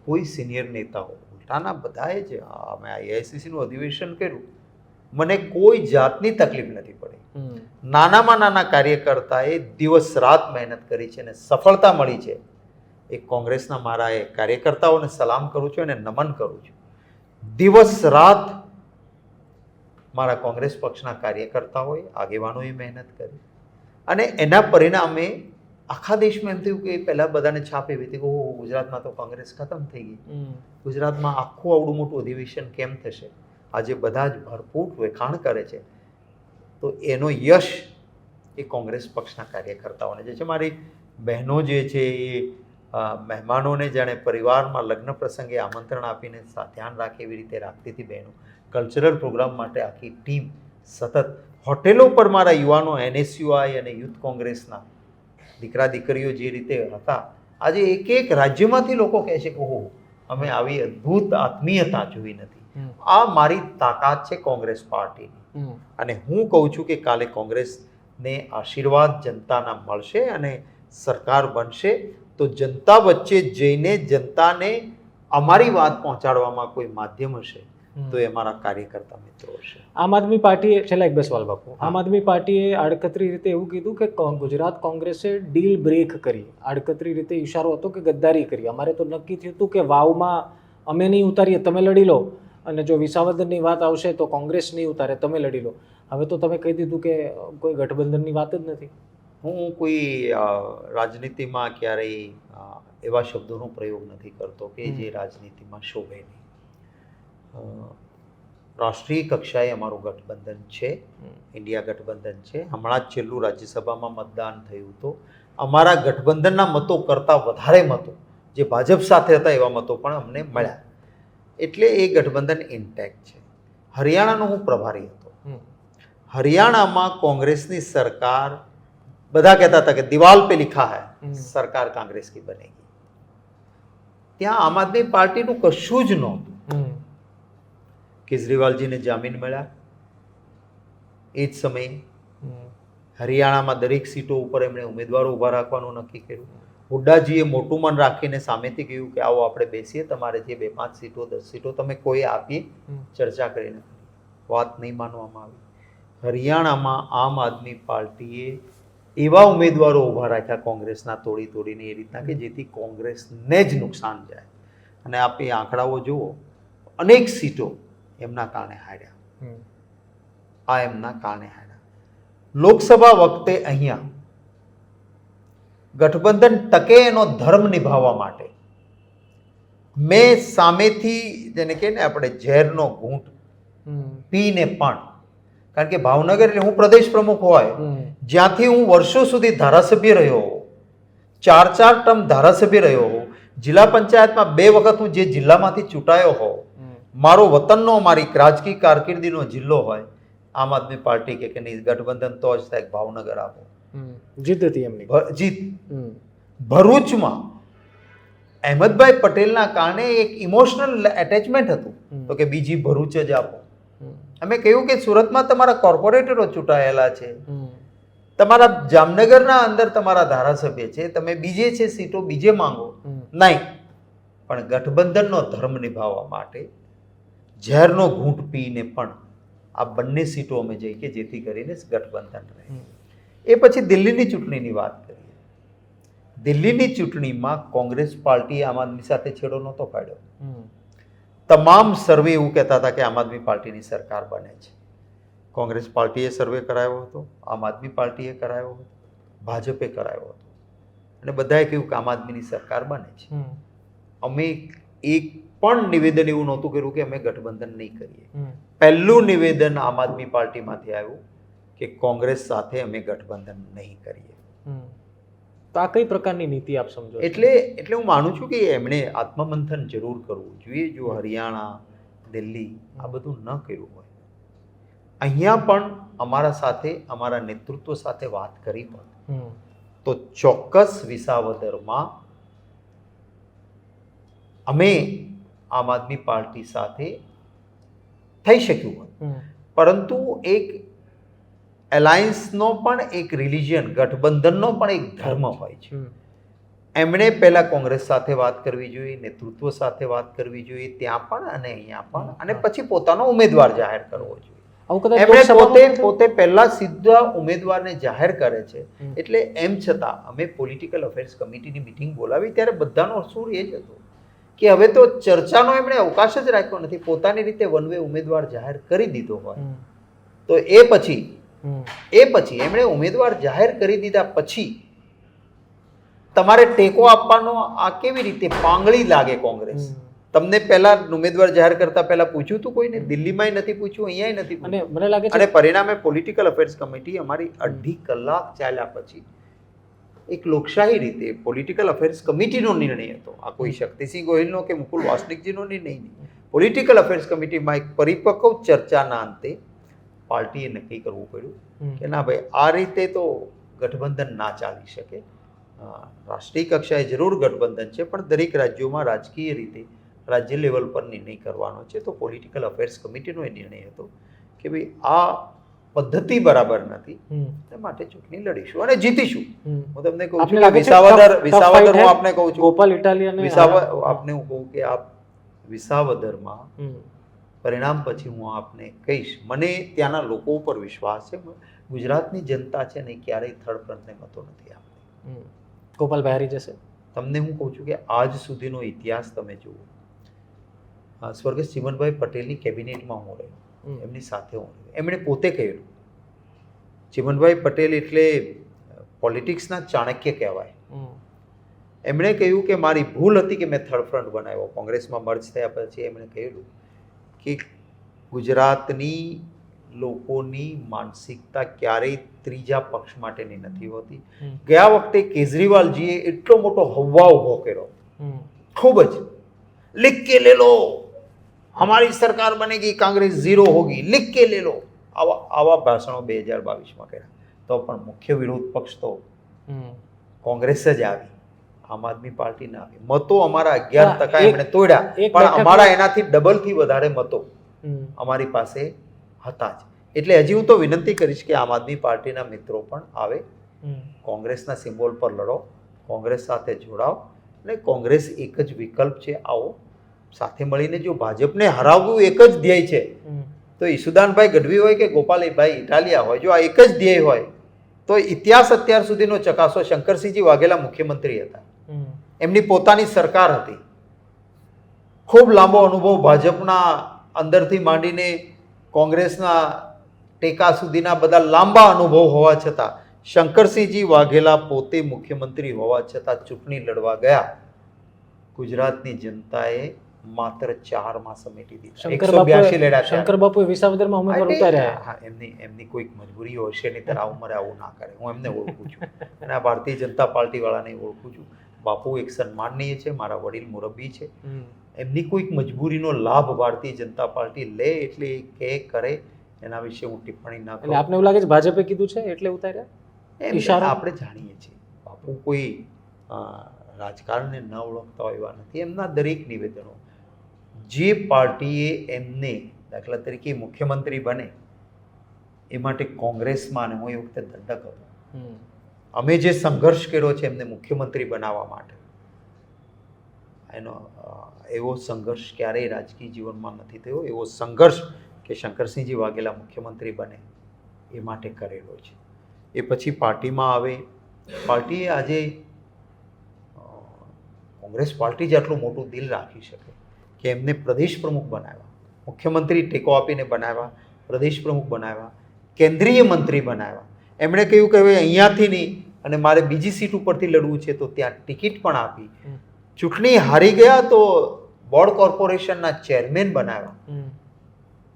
કોઈ સિનિયર નેતાઓ, ઉલટાના બધાએ જ અમે આઈઆઈસીસીનું અધિવેશન કર્યું, મને કોઈ જાતની તકલીફ નથી પડી. નાનામાં નાના કાર્યકર્તાએ દિવસ રાત મહેનત કરી છે અને સફળતા મળી છે. એ કોંગ્રેસના મારા એ કાર્યકર્તાઓને સલામ કરું છું અને નમન કરું છું. દિવસ રાત મારા કોંગ્રેસ પક્ષના કાર્યકર્તાઓએ, આગેવાનોએ મહેનત કરી અને એના પરિણામે આખા દેશમાં એમ થયું કે પહેલાં બધાને છાપ એવી હતી કે ઓહો, ગુજરાતમાં તો કોંગ્રેસ ખતમ થઈ ગઈ, ગુજરાતમાં આખું આવડું મોટું અધિવેશન કેમ થશે? આજે બધા જ ભરપૂર વેખાણ કરે છે. તો એનો યશ એ કોંગ્રેસ પક્ષના કાર્યકર્તાઓને જે છે. મારી બહેનો જે છે એ મહેમાનોને જાણે પરિવારમાં લગ્ન પ્રસંગે આમંત્રણ આપીને ધ્યાન રાખે એવી રીતે રાખતી હતી બહેનો. કલ્ચરલ પ્રોગ્રામ માટે આખી ટીમ સતત હોટેલો પર મારા યુવાનો એનએસયુઆઈ અને યુથ કોંગ્રેસના દીકરા દીકરીઓ જે રીતે હતા, આજે એક રાજ્યમાંથી લોકો કહે છે કે ઓહો, અમે આવી અદ્ભુત આત્મીયતા જોઈ નથી. આ મારી તાકાત છે કોંગ્રેસ પાર્ટીની. અને હું કહું છું કે કાલે કોંગ્રેસને આશીર્વાદ જનતાના મળશે અને સરકાર બનશે તો જનતા વચ્ચે જઈને જનતાને અમારી વાત પહોંચાડવામાં કોઈ માધ્યમ હશે તો એ અમારા કાર્યકર્તા મિત્રો હશે. આમ આદમી પાર્ટીએ, છેલ્લા એક બે સવાલ બાપુ, આમ આદમી પાર્ટીએ આડકતરી રીતે એવું કીધું કે ગુજરાત કોંગ્રેસે ડીલ બ્રેક કરી. આડકતરી રીતે ઈશારો હતો કે ગદ્દારી કરી. અમારે તો નક્કી થયું હતું કે વાવમાં અમે નહીં ઉતારીએ, તમે લડી લો, અને જો વિસાવદરની વાત આવશે તો કોંગ્રેસ નહીં ઉતારે, તમે લડી લો. હવે તો તમે કહી દીધું કે કોઈ ગઠબંધનની વાત જ નથી. હું કોઈ રાજનીતિમાં ક્યારેય એવા શબ્દોનો પ્રયોગ નથી કરતો કે જે રાજનીતિમાં શોભે નહીં. રાષ્ટ્રીય કક્ષાએ અમારું ગઠબંધન છે, ઇન્ડિયા ગઠબંધન છે. હમણાં જ છેલ્લું રાજ્યસભામાં મતદાન થયું તો અમારા ગઠબંધનના મતો કરતાં વધારે મતો જે ભાજપ સાથે હતા એવા મતો પણ અમને મળ્યા. એટલે એ ગઠબંધન ઇન્ટેક્ટ છે. હરિયાણાનો હું પ્રભારી હતો. હરિયાણામાં કોંગ્રેસની સરકાર, બધા કહેતા હતા કે દિવાલ पे लिखा है सरकार कांग्रेस की बनेगी. ત્યાં આમ આદમી પાર્ટીનું કશું જ નહોતું. કેજરીવાલજીને જામીન મળ્યા એ જ સમયે. હરિયાણામાં દરેક સીટો ઉપર એમણે ઉમેદવારો ઊભા રાખવાનું નક્કી કર્યું. હુડ્ડાજીએ મોટું મન રાખીને સામેથી કહ્યું કે આવો આપણે બેસીએ, તમારે જે 2-5 સીટો 10 સીટો તમે કોઈ આપીએ, ચર્ચા કરીને. વાત નહીં માનવામાં આવી. હરિયાણામાં આમ આદમી પાર્ટીએ એવા ઉમેદવારો ઊભા રાખ્યા કોંગ્રેસના તોડીને એ રીતના કે જેથી કોંગ્રેસને જ નુકસાન જાય. અને આપ એ આંકડાઓ જુઓ, અનેક સીટો એમના કારણે હાર્યા. આ એમના કારણે હાર્યા. લોકસભા વખતે અહીંયા ગઠબંધન ટકે એનો ધર્મ નિભાવવા માટે મેં સામેથી, જેને કહે ને આપણે ઝેરનો ઘૂંટ પીને પણ, કારણ કે ભાવનગર એટલે હું પ્રદેશ પ્રમુખ હોય, જ્યાંથી હું વર્ષો સુધી ધારાસભ્ય રહ્યો હોઉં, 4 ટર્મ ધારાસભ્ય રહ્યો હોઉં, જિલ્લા પંચાયતમાં 2 વખત હું જે જિલ્લામાંથી ચૂંટાયો હોઉં, મારો વતનનો મારી રાજકીય કારકિર્દીનો જિલ્લો હોય, આમ આદમી પાર્ટી કે નહીં ગઠબંધન તો જ થાય, ભાવનગર આપો, જીત હતી એમની. જીત. ભરૂચમાં અહેમદભાઈ પટેલના કારણે એક ઇમોશનલ એટેચમેન્ટ હતું, તો કે બીજી ભરૂચ જ આપો. અમે કહ્યું કે સુરતમાં તમારા કોર્પોરેટરો ચૂંટાયેલા છે, તમારા જામનગરના અંદર તમારા ધારાસભ્ય છે, તમે બીજે છે સીટો બીજે માંગો. નહીં, પણ ગઠબંધનનો ધર્મ નિભાવવા માટે ઝેરનો ઘૂંટ પીને પણ આ બંને સીટો અમે જઈ કે જેથી કરીને ગઠબંધન રહે. એ પછી દિલ્હીની ચૂંટણીની વાત કરીએ. દિલ્હીની ચૂંટણીમાં કોંગ્રેસ પાર્ટીએ આમ આદમી સાથે છેડો નહોતો પાડ્યો. તમામ સર્વે એવું કહેતા હતા કે આમ આદમી પાર્ટીની સરકાર બને છે. કોંગ્રેસ પાર્ટીએ સર્વે કરાયો હતો, આમ આદમી પાર્ટીએ કરાયો હતો, ભાજપે કરાયો હતો, અને બધાએ કહ્યું કે આમ આદમીની સરકાર બને છે. અમે એક પણ નિવેદન એવું નહોતું કર્યું કે અમે ગઠબંધન નહીં કરીએ. પહેલું નિવેદન આમ આદમી પાર્ટીમાંથી આવ્યું કે કોંગ્રેસ સાથે અમે ગઠબંધન નહીં કરીએ. તો આ કઈ પ્રકારની નીતિ આપ સમજો? એટલે હું માનું છું કે એમણે આત્મમંથન જરૂર કરવું જોઈએ. જો હરિયાણા, દિલ્હી આ બધું ન કર્યું હોય, અહીંયા પણ અમારા સાથે અમારા નેતૃત્વ સાથે વાત કરી હોત તો ચોક્કસ વિસાવદરમાં અમે આમ આદમી પાર્ટી સાથે થઈ શક્યું હોત. પરંતુ એક એલાયન્સનો પણ એક રિલિજન, ગઠબંધનનો પણ એક ધર્મ હોય છે. એમણે પહેલા કોંગ્રેસ સાથે વાત કરવી જોઈએ, નેતૃત્વ સાથે વાત કરવી જોઈએ ત્યાં પણ અને અહીંયા પણ, અને પછી પોતાનો ઉમેદવાર જાહેર કરવો જોઈએ. એમણે પોતે પહેલા સીધા ઉમેદવારને જાહેર કરે છે. એટલે એમ છતાં અમે પોલિટિકલ અફેર્સ કમિટીની મિટિંગ બોલાવી ત્યારે બધાનો સૂર એ જ હતો કે હવે તો ચર્ચાનો એમણે અવકાશ જ રાખ્યો નથી. પોતાની રીતે વન વે ઉમેદવાર જાહેર કરી દીધો હોય તો એ પછી એમણે ઉમેદવાર જાહેર કરી દીધા પછી તમારે ટેકો આપવાનો આ કેવી રીતે પાંગળી લાગે કોંગ્રેસ? તમને પહેલા ઉમેદવાર જાહેર કરતા પહેલા પૂછ્યું હતું કોઈને? દિલ્હીમાંય નથી પૂછ્યું, અહીંયાય નથી પૂછ્યું. મને લાગે છે અને પરિણામે પોલિટિકલ અફેર્સ કમિટી અમારી 2.5 કલાક ચાલ્યા પછી એક લોકશાહી રીતે પોલિટિકલ અફેર્સ કમિટીનો નિર્ણય હતો. આ કોઈ શક્તિસિંહ ગોહિલનો કે મુકુલ વાસનિકજીનો નિર્ણય નહીં. પોલિટિકલ અફેર્સ કમિટીમાં એક પરિપક્વ ચર્ચાના અંતે પાર્ટીએ નક્કી કરવું પડ્યું કે ના ભાઈ, આ રીતે તો ગઠબંધન ના ચાલી શકે. રાષ્ટ્રીય કક્ષાએ જરૂર ગઠબંધન છે, પણ દરેક રાજ્યોમાં રાજકીય રીતે રાજ્ય લેવલ પર નિર્ણય કરવાનો છે. તો પોલિટિકલ અફેર્સ કમિટીનો એ નિર્ણય હતો કે ભાઈ આ પદ્ધતિ બરાબર નથી, એ માટે ચૂંટણી લડીશું અને જીતીશું. હું તમને કહું છું કે વિસાવદર હું આપને કહું છું, ગોપાલ ઇટાલિયન આપને હું કહું કે આપ વિસાવદરમાં પરિણામ પછી હું આપને કહીશ, મને ત્યાંના લોકો ઉપર વિશ્વાસ છે. ગુજરાતની જનતા છે ને ક્યારેય થર્ડ ફ્રન્ટને મતો નથી આપતી. ગોપાલભાઈ હારી જશે. તમને હું કહું છું કે આજ સુધીનો ઇતિહાસ તમે જુઓ. સ્વર્ગસ્થ ચિમનભાઈ પટેલની કેબિનેટમાં હું રહ્યો, એમની સાથે હું રહ્યો. એમણે પોતે કહેલું, ચિમનભાઈ પટેલ એટલે પોલિટિક્સના ચાણક્ય કહેવાય. એમણે કહ્યું કે મારી ભૂલ હતી કે મેં થર્ડ ફ્રન્ટ બનાવ્યો. કોંગ્રેસમાં મર્જ થયા પછી એમણે કહેલું કે ગુજરાતની લોકોની માનસિકતા ક્યારેય ત્રીજા પક્ષ માટેની નથી હોતી. ગયા વખતે કેજરીવાલજીએ એટલો મોટો હવા ઉભો કર્યો, ખૂબ જ, लिख के ले लो हमारी सरकार बनेगी, कांग्रेस जीरो होगी, लिख के ले लो. આવા ભાષણો 2022માં કર્યા. તો પણ મુખ્ય વિરોધ પક્ષ તો કોંગ્રેસ જ આવી, આમ આદમી પાર્ટી ના આવી. મતો અમારા 11% એમણે તોડ્યા, પણ અમારા એનાથી ડબલથી વધારે મતો અમારી પાસે હતા જ. એટલે હજી હું તો વિનંતી કરીશ કે આમ આદમી પાર્ટીના મિત્રો પણ આવે, કોંગ્રેસના સિમ્બોલ પર લડો, કોંગ્રેસ સાથે જોડાઓ. અને કોંગ્રેસ એક જ વિકલ્પ છે, આવો સાથે મળીને. જો ભાજપને હરાવવું એક જ ધ્યેય છે તો ઈસુદાનભાઈ ગઢવી હોય કે ગોપાલભાઈ ઇટાલિયા હોય, જો આ એક જ ધ્યેય હોય તો ઇતિહાસ અત્યાર સુધીનો ચકાસો. શંકરસિંહજી વાઘેલા મુખ્યમંત્રી હતા, એમની પોતાની સરકાર હતી, ખૂબ લાંબો અનુભવ ભાજપના અંદરથી માંડીને કોંગ્રેસના ટેકા સુધીના બધા લાંબા અનુભવ હોવા છતાં શંકરસિંહજી વાઘેલા પોતે મુખ્યમંત્રી હોવા છતાં ચૂંટણી લડવા ગયા. ગુજરાતની જનતાએ માત્ર 4 માં સમેટી દીધા. 182 લડ્યા. શંકર બાપુએ વિસાવદરમાં ઉમેદવાર ઉતાર્યા. એમની કોઈક મજબૂરી હશે, નહીં આ ઉંમરે આવું ના કરે. હું એમને ઓળખું છું અને આ ભારતીય જનતા પાર્ટી વાળાને ઓળખું છું. બાપુ એક સન્માનનીય છે, મારા વડીલ મુરબ્બી છે, એમની કોઈક મજબૂરીનો લાભ ભારતીય જનતા પાર્ટી લે એટલે એ કે કરે એના વિશે હું ટિપ્પણી ના એટલે કરું. આપને એવું લાગે છે ભાજપે કીધું છે એટલે ઉતાર્યા? એમ ઈશારો? આપણે જાણીએ છીએ બાપુ કોઈ રાજકારણને ન ઓળખતા હોય એવા નથી. એમના દરેક નિવેદનો જે પાર્ટીએ એમને દાખલા તરીકે મુખ્યમંત્રી બને એ માટે કોંગ્રેસમાં અને હું એ વખતે દંડક હતો, અમે જે સંઘર્ષ કર્યો છે એમને મુખ્યમંત્રી બનાવવા માટે, એનો એવો સંઘર્ષ ક્યારેય રાજકીય જીવનમાં નથી થયો. એવો સંઘર્ષ કે શંકરસિંહજી વાઘેલા મુખ્યમંત્રી બને એ માટે કરેલો છે. એ પછી પાર્ટીમાં આવે, પાર્ટીએ આજે કોંગ્રેસ પાર્ટી જ આટલું મોટું દિલ રાખી શકે કે એમને પ્રદેશ પ્રમુખ બનાવ્યા, મુખ્યમંત્રી ટેકો આપીને બનાવ્યા, પ્રદેશ પ્રમુખ બનાવ્યા, કેન્દ્રીય મંત્રી બનાવ્યા. એમણે કહ્યું કે હવે અહીંયાથી નહીં અને મારે બીજી સીટ ઉપરથી લડવું છે તો ત્યાં ટિકિટ પણ આપી. ચૂંટણી હારી ગયા તો બોર્ડ કોર્પોરેશનના ચેરમેન બનાવ્યા.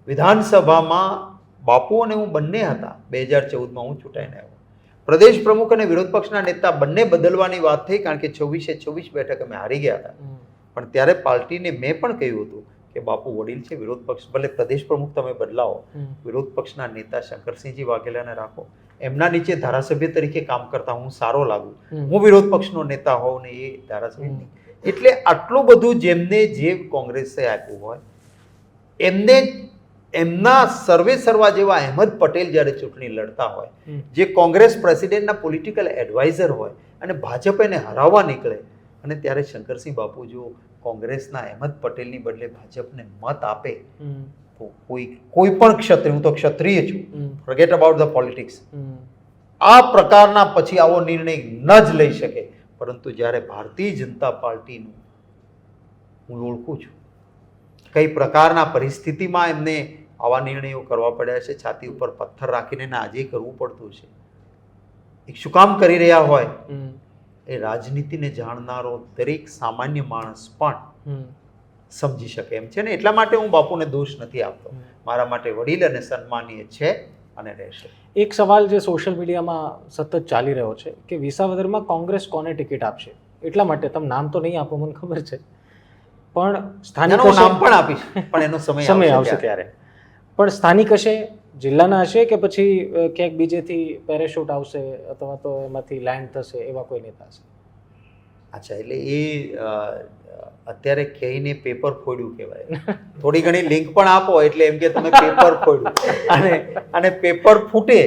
વિધાનસભામાં બાપુ અને હું બંને હતા. 2014માં હું ચૂંટાઈને આવ્યો. પ્રદેશ પ્રમુખ અને વિરોધ પક્ષના નેતા બંને બદલવાની વાત થઈ કારણ કે 26 બેઠક અમે હારી ગયા હતા. પણ ત્યારે પાર્ટીને મેં પણ કહ્યું હતું કે બાપુ વડીલ છે, વિરોધ પક્ષ ભલે પ્રદેશ પ્રમુખ તમે બદલાવો, વિરોધ પક્ષના નેતા શંકરસિંહજી વાઘેલાને રાખો. એમના નીચે ધારાસભ્ય તરીકે કામ કરતા હું સારો લાગુ, હું વિરોધ પક્ષનો નેતા હોઉં ને એ ધારાસભ્ય નહીં. એટલે આટલું બધું જેમને જે કોંગ્રેસે આપ્યું હોય એમને, એમના સર્વે સર્વા જેવા અહેમદ પટેલ જ્યારે ચૂંટણી લડતા હોય, જે કોંગ્રેસ પ્રેસિડેન્ટના પોલિટિકલ એડવાઇઝર હોય અને ભાજપ એને હરાવવા નીકળે, અને ત્યારે શંકરસિંહ બાપુ જો કોંગ્રેસના અહેમદ પટેલની બદલે ભાજપને મત આપે તો કોઈ પણ ક્ષત્રિય, હું તો ક્ષત્રિય છું, ફોરગેટ અબાઉટ ધ પોલિટિક્સ, આ પ્રકારના પછી આવો નિર્ણય ન જ લઈ શકે. પરંતુ જ્યારે ભારતીય જનતા પાર્ટીનું હું ઓળખું છું કઈ પ્રકારના પરિસ્થિતિમાં એમને આવા નિર્ણયો કરવા પડ્યા છે, છાતી ઉપર પથ્થર રાખીને આજે કરવું પડતું છે. એક શું કામ કરી રહ્યા હોય એ રાજનીતિને જાણનારો દરેક સામાન્ય માણસ પણ સમજી શકે એમ છે ને. એટલા માટે હું બાપુને દોષ નથી આપતો. મારા માટે વડીલ અને સન્માનીય છે અને રહેશે. એક સવાલ જે સોશિયલ મીડિયામાં સતત ચાલી રહ્યો છે કે વિસાવદરમાં કોંગ્રેસ કોને ટિકિટ આપશે? એટલા માટે તમે નામ તો નહીં આપો, મને ખબર છે, પણ સ્થાનિક નામ પણ આપીશ, પણ એનો સમય આવશે ત્યારે. પણ સ્થાનિક હશે, જિલ્લાના હશે કે પછી ક્યાંક બીજેથી પેરેશૂટ આવશે અથવા તો એમાંથી લેન્ડ થશે એવા કોઈ નેતા હશે? અચ્છા, એટલે એ અત્યારે કહીને પેપર ફોડ્યું કહેવાય. થોડી ઘણી લિંક પણ આપો એટલે એમ કે તમે પેપર ફોડ્યું અને પેપર ફૂટે.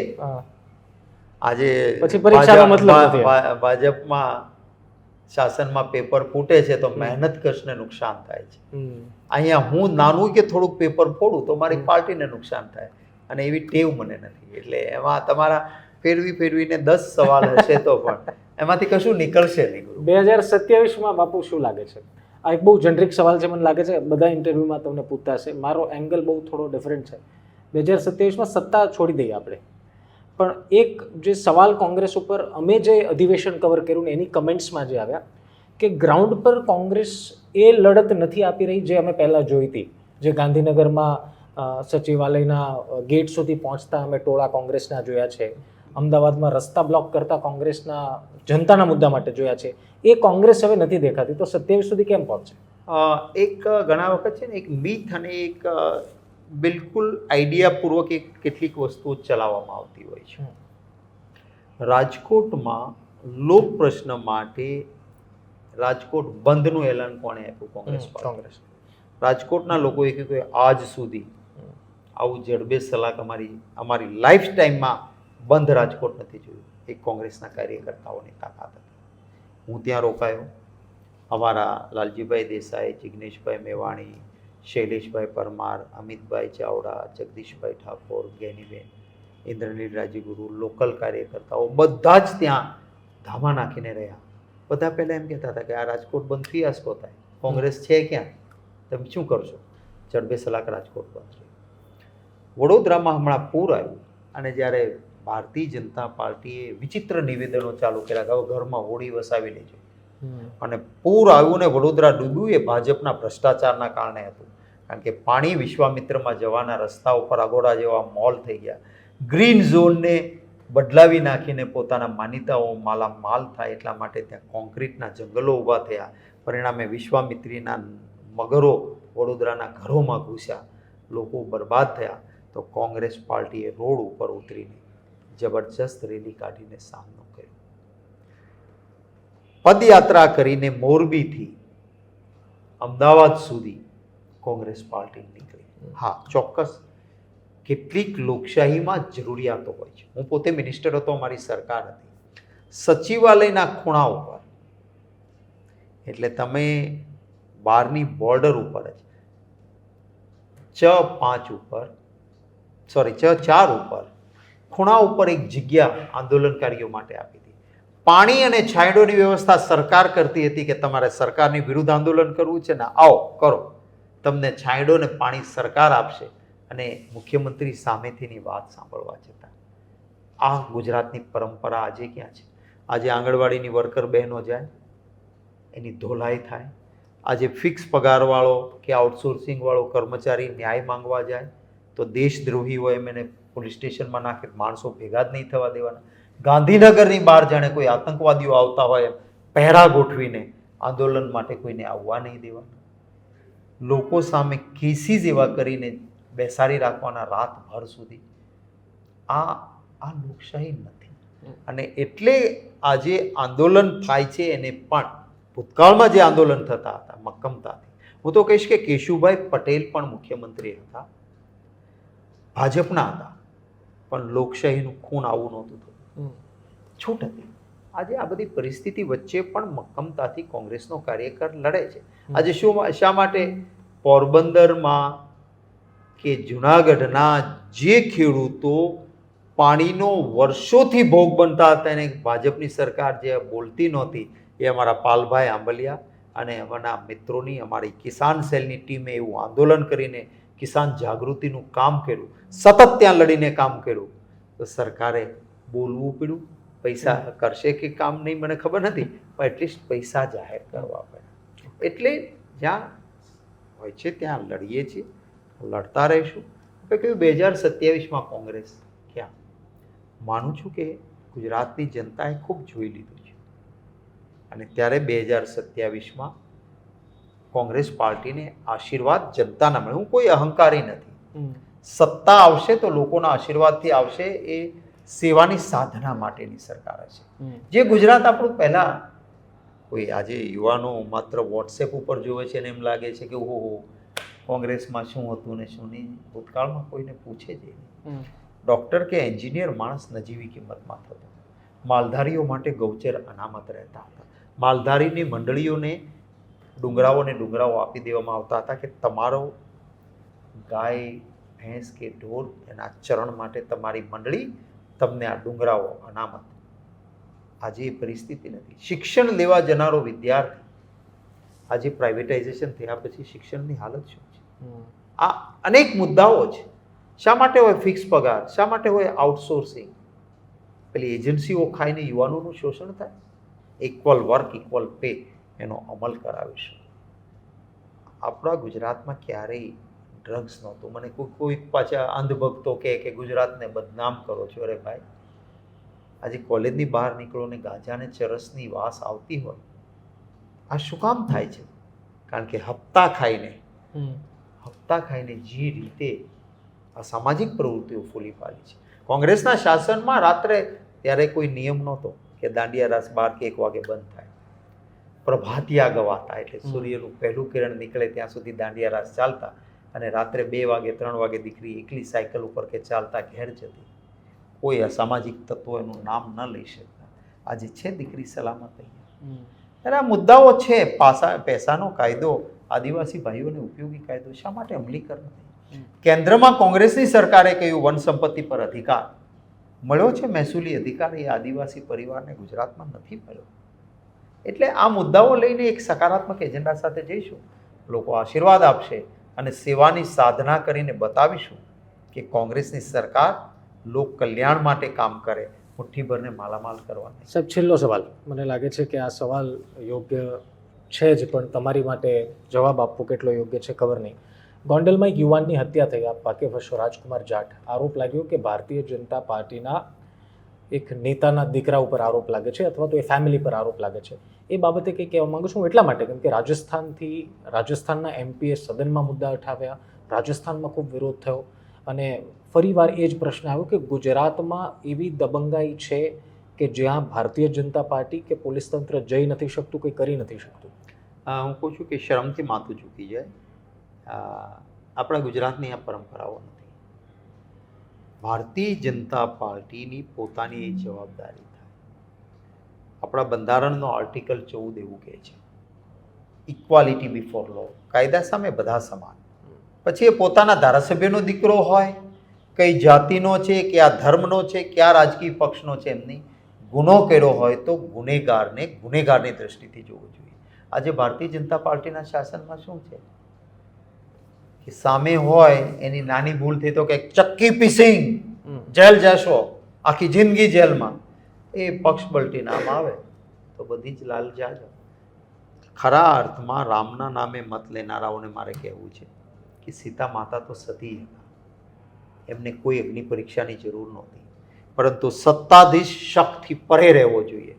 આજે પછી પરીક્ષાનો મતલબ નથી. ભાજપમાં શાસનમાં પેપર ફૂટે છે તો મહેનત કશને નુકસાન થાય છે. અહીંયા હું નાનું કે થોડુંક પેપર ફોડું તો મારી પાર્ટીને નુકસાન થાય, અને એવી ટેવ મને નથી. એટલે એમાં તમારા ફેરવીને 10 સવાલ હશે તો પણ એમાંથી કશું નીકળશે નહીં. 2027માં બાપુ શું લાગે છે? આ એક બહુ જેનરિક સવાલ છે, મને લાગે છે બધા ઇન્ટરવ્યુમાં તમને પૂછતા હશે. મારો એંગલ બહુ થોડો ડિફરન્ટ છે. 2027માં સત્તા છોડી દઈએ આપણે, પણ એક જે સવાલ કોંગ્રેસ ઉપર અમે જે અધિવેશન કવર કર્યું ને એની કમેન્ટ્સમાં જે આવ્યા કે ગ્રાઉન્ડ પર કોંગ્રેસ એ લડત નથી આપી રહી જે અમે પહેલાં જોઈ હતી, જે ગાંધીનગરમાં સચિવાલયના ગેટ સુધી પહોંચતા અમે ટોળા કોંગ્રેસના જોયા છે, અમદાવાદમાં રસ્તા બ્લોક કરતા કોંગ્રેસના જનતાના મુદ્દા માટે જોયા છે, એ કોંગ્રેસ હવે નથી દેખાતી. તો 27 સુધી કેમ પહોંચશે? એક ઘણા વખત છે ને એક મિથ અને એક બિલકુલ આઈડિયાપૂર્વક એક કેટલીક વસ્તુઓ ચલાવવામાં આવતી હોય છે. રાજકોટમાં લોક પ્રશ્ન માટે રાજકોટ બંધનું એલાન કોણે આપ્યું? કોંગ્રેસ. રાજકોટના લોકોએ કહ્યું કે આજ સુધી આવું જડબે સલાક અમારી લાઈફ ટાઈમમાં બંધ રાજકોટ નથી જોયું. એક કોંગ્રેસના કાર્યકર્તાઓની તાકાત હતી. હું ત્યાં રોકાયો. અમારા લાલજીભાઈ દેસાઈ, જિગ્નેશભાઈ મેવાણી, શૈલેષભાઈ પરમાર, અમિતભાઈ ચાવડા, જગદીશભાઈ ઠાકોર, જ્ઞાનીબેન, ઇન્દ્રનીલ રાજ્યગુરુ, લોકલ કાર્યકર્તાઓ બધા જ ત્યાં ધામા નાખીને રહ્યા. બધા પહેલાં એમ કહેતા હતા કે આ રાજકોટ બંધ ફિયાસ્કો થાય, કોંગ્રેસ છે ક્યાં, તમે શું કરશો? જડબે સલાક રાજકોટ બંધ થયું. વડોદરામાં હમણાં પૂર આવ્યું અને જ્યારે ભારતીય જનતા પાર્ટીએ વિચિત્ર નિવેદનો ચાલુ કર્યા કે હવે ઘરમાં હોડી વસાવી લેજો, અને પૂર આવ્યું ને વડોદરા ડૂબ્યું, એ ભાજપના ભ્રષ્ટાચારના કારણે હતું. કારણ કે પાણી વિશ્વામિત્રમાં જવાના રસ્તા ઉપર અગોડા જેવા મોલ થઈ ગયા. ગ્રીન ઝોનને બદલાવી નાખીને પોતાના માન્યતાઓ માલ થાય એટલા માટે ત્યાં કોન્ક્રીટના જંગલો ઊભા થયા. પરિણામે વિશ્વામિત્રીના મગરો વડોદરાના ઘરોમાં ઘૂસ્યા, લોકો બરબાદ થયા, તો કોંગ્રેસ પાર્ટીએ રોડ ઉપર ઉતરીને જબરજસ્ત રેલી કાઢીને સામનો કર્યો. પદયાત્રા કરીને મોરબીથી અમદાવાદ સુધી કોંગ્રેસ પાર્ટી નીકળી. હા, ચોક્કસ કેટલીક લોકશાહીમાં જરૂરિયાતો હોય છે. હું પોતે મિનિસ્ટર હતો, અમારી સરકાર હતી. સચિવાલયના ખૂણા ઉપર, એટલે તમે બહારની બોર્ડર ઉપર જ ચ4 ઉપર ખૂણા ઉપર એક જગ્યા આંદોલનકારીઓ માટે આપી હતી. પાણી અને છાંયડોની વ્યવસ્થા સરકાર કરતી હતી કે તમારે સરકારની વિરુદ્ધ આંદોલન કરવું છે ને, આવો કરો, તમને છાંયડો ને પાણી સરકાર આપશે. અને મુખ્યમંત્રી સામેથીની વાત સાંભળવા છતાં આ ગુજરાતની પરંપરા આજે ક્યાં છે? આજે આંગણવાડીની વર્કર બહેનો જાય, એની ધોલાઈ થાય. આજે ફિક્સ પગારવાળો કે આઉટસોર્સિંગવાળો કર્મચારી ન્યાય માંગવા જાય તો દેશદ્રોહી હોય એમ એને પોલીસ સ્ટેશનમાં નાખે, માણસો ભેગા જ નહીં થવા દેવાના. ગાંધીનગરની બહાર જાણે કોઈ આતંકવાદીઓ આવતા હોય એમ પહેરા ગોઠવીને આંદોલન માટે કોઈને આવવા નહીં દેવાના. લોકો સામે કેસીસ એવા કરીને બેસાડી રાખવાના રાતભર સુધી. આ લોકશાહી નથી. અને એટલે આજે આંદોલન થાય છે એને પણ ભૂતકાળમાં જે આંદોલન થતા હતા મક્કમતાથી, હું તો કહીશ કે કેશુભાઈ પટેલ પણ મુખ્યમંત્રી હતા, ભાજપના હતા, પણ લોકશાહીનું ખૂન આવું નહોતું થતું, છૂટ હતી. આજે આ બધી પરિસ્થિતિ વચ્ચે પણ મક્કમતાથી કોંગ્રેસનો કાર્યકર લડે છે. આજે શા માટે પોરબંદરમાં કે જુનાગઢના જે ખેડૂતો પાણીનો વર્ષોથી ભોગ બનતા હતા એને ભાજપની સરકાર જે બોલતી નહોતી, એ અમારા પાલભાઈ આંબલિયા અને અમારા મિત્રોની, અમારી કિસાન સેલની ટીમે એવું આંદોલન કરીને કિસાન જાગૃતિનું કામ કર્યું, સતત ત્યાં લડીને કામ કર્યું, તો સરકારે બોલવું પડ્યું. પૈસા કરશે કે કામ નહીં મને ખબર નથી, પણ એટલીસ્ટ પૈસા જાહેર કરવા પડ્યા. એટલે જ્યાં હોય છે ત્યાં લડીએ છીએ, લડતા રહીશું. આપણે કહ્યું 2027માં કોંગ્રેસ ક્યાં? માનું છું કે ગુજરાતની જનતાએ ખૂબ જોઈ લીધું છે અને ત્યારે 2027માં કોંગ્રેસ પાર્ટીને આશીર્વાદ જનતાના મળે. હું કોઈ અહંકારી નથી. સત્તા આવશે તો લોકોના આશીર્વાદથી આવશે. એ સેવાની સાધના માટેની સરકાર હશે. જે ગુજરાત આપણું પહેલાં કોઈ આજે યુવાનો માત્ર વોટ્સએપ ઉપર જોવે છે ને એમ લાગે છે કે ઓહો કોંગ્રેસમાં શું હતું ને શું નહીં, ભૂતકાળમાં કોઈને પૂછે જ નહીં. ડૉક્ટર કે એન્જિનિયર માણસ નજીવી કિંમતમાં થતો, માલધારીઓ માટે ગૌચર અનામત રહેતા હતા, માલધારીની મંડળીઓને ડુંગરાઓ આપી દેવામાં આવતા હતા કે તમારો ગાય ભેંસ કે ઢોર એના ચરણ માટે તમારી મંડળી તમને આ ડુંગરાઓ અનામત. આજે એ પરિસ્થિતિ નથી. શિક્ષણ લેવા જનારો વિદ્યાર્થી આજે પ્રાઇવેટાઇઝેશન થયા પછી શિક્ષણની હાલત શું છે? આ અનેક મુદ્દાઓ છે. શા માટે હોય ફિક્સ પગાર? શા માટે હોય આઉટસોર્સિંગ? પેલી એજન્સીઓ ખાઈને યુવાનોનું શોષણ થાય. ઇક્વલ વર્ક ઇક્વલ પે એનો અમલ કરાવીશું. આપણા ગુજરાતમાં ક્યારેય ડ્રગ્સ નહોતું. મને કોઈ પાછા અંધભક્તો કહે કે ગુજરાતને બદનામ કરો છો. અરે ભાઈ, આજે કોલેજની બહાર નીકળો ને ગાંજા ને ચરસની વાસ આવતી હોય, આ શું કામ થાય છે? કારણ કે હપ્તા ખાઈને જે રીતે આ સામાજિક પ્રવૃત્તિઓ ફૂલી પાડી છે. કોંગ્રેસના શાસનમાં રાત્રે ત્યારે કોઈ નિયમ નહોતો કે દાંડિયા રાસ 12 કે 1 વાગે બંધ થાય. પ્રભાતિયા ગવાતા, એટલે સૂર્યનું પહેલું કિરણ નીકળે ત્યાં સુધી દાંડિયા રાસ ચાલતા અને રાત્રે 2 વાગે 3 વાગે દીકરી એકલી સાયકલ ઉપર કે ચાલતા ઘેર જતી. કોઈ અસામાજિક તત્વો એનું નામ ન લઈ શકતા. આજે છે દીકરી સલામત અહીંયા. ત્યારે આ મુદ્દાઓ છે. પૈસાનો કાયદો, આદિવાસી ભાઈઓને ઉપયોગી કાયદો શા માટે અમલીકરણ નથી? કેન્દ્રમાં કોંગ્રેસની સરકારે કહ્યું વન સંપત્તિ પર અધિકાર મળ્યો છે, મહેસૂલી અધિકાર એ આદિવાસી પરિવારને ગુજરાતમાં નથી મળ્યો. એટલે આ મુદ્દાઓ લઈને એક સકારાત્મક એજન્ડા સાથે જઈશું. લોકો આશીર્વાદ આપશે અને સેવાની સાધના કરીને બતાવીશું કે કોંગ્રેસની સરકાર લોક કલ્યાણ માટે કામ કરે, મુઠ્ઠીભરને માલામાલ કરવાની. સાહેબ, છેલ્લો સવાલ. મને લાગે છે કે આ સવાલ યોગ્ય છે જ, પણ તમારી માટે જવાબ આપવો કેટલો યોગ્ય છે ખબર નહીં. ગોંડલમાં એક યુવાનની હત્યા થઈ. આપ વાકેફ હશો, રાજકુમાર જાટ. આરોપ લાગ્યો કે ભારતીય જનતા પાર્ટીના એક નેતાના દીકરા ઉપર આરોપ લાગે છે અથવા તો એ ફેમિલી પર આરોપ લાગે છે, એ બાબતે કંઈ કહેવા માંગુ છું હું એટલા માટે કેમ કે રાજસ્થાનના એમપીએ સદનમાં મુદ્દા ઉઠાવ્યા, રાજસ્થાનમાં ખૂબ વિરોધ થયો અને ફરીવાર એ જ પ્રશ્ન આવ્યો કે ગુજરાતમાં એવી દબંગાઈ છે કે જ્યાં ભારતીય જનતા પાર્ટી કે પોલીસ તંત્ર જઈ નથી શકતું, કંઈ કરી નથી શકતું. હું કહું છું કે શરમથી માથું ઝૂકી જાય. આપણા ગુજરાતની આ પરંપરાઓ નથી. ભારતીય જનતા પાર્ટીની પોતાની એક જવાબદારી થાય. આપણા બંધારણનો આર્ટિકલ 14 એવું કહે છે, ઇક્વાલિટી બિફોર લો, કાયદા સામે બધા સમાન. પછી એ પોતાના ધારાસભ્યનો દીકરો હોય, કઈ જાતિનો છે, કયા ધર્મનો છે, કયા રાજકીય પક્ષનો છે, એમની ગુનો કર્યો હોય તો ગુનેગારને ગુનેગારની દ્રષ્ટિથી જોવું જોઈએ. આજે ભારતીય જનતા પાર્ટીના શાસનમાં શું છે કે સામે હોય એની નાની ભૂલ થઈ તો કે ચક્કી પીસિંગ, જેલ જશો, આખી જિંદગી જેલમાં. એ પક્ષ પલટી નામ આવે તો બધી જ લાલ જાજો. ખરા અર્થમાં રામના નામે મત લેનારાઓને મારે કહેવું છે કે સીતા માતા તો સતી હતા, એમને કોઈ અગ્નિ પરીક્ષાની જરૂર નહોતી, પરંતુ સત્તાધીશ શકથી પરે રહેવો જોઈએ.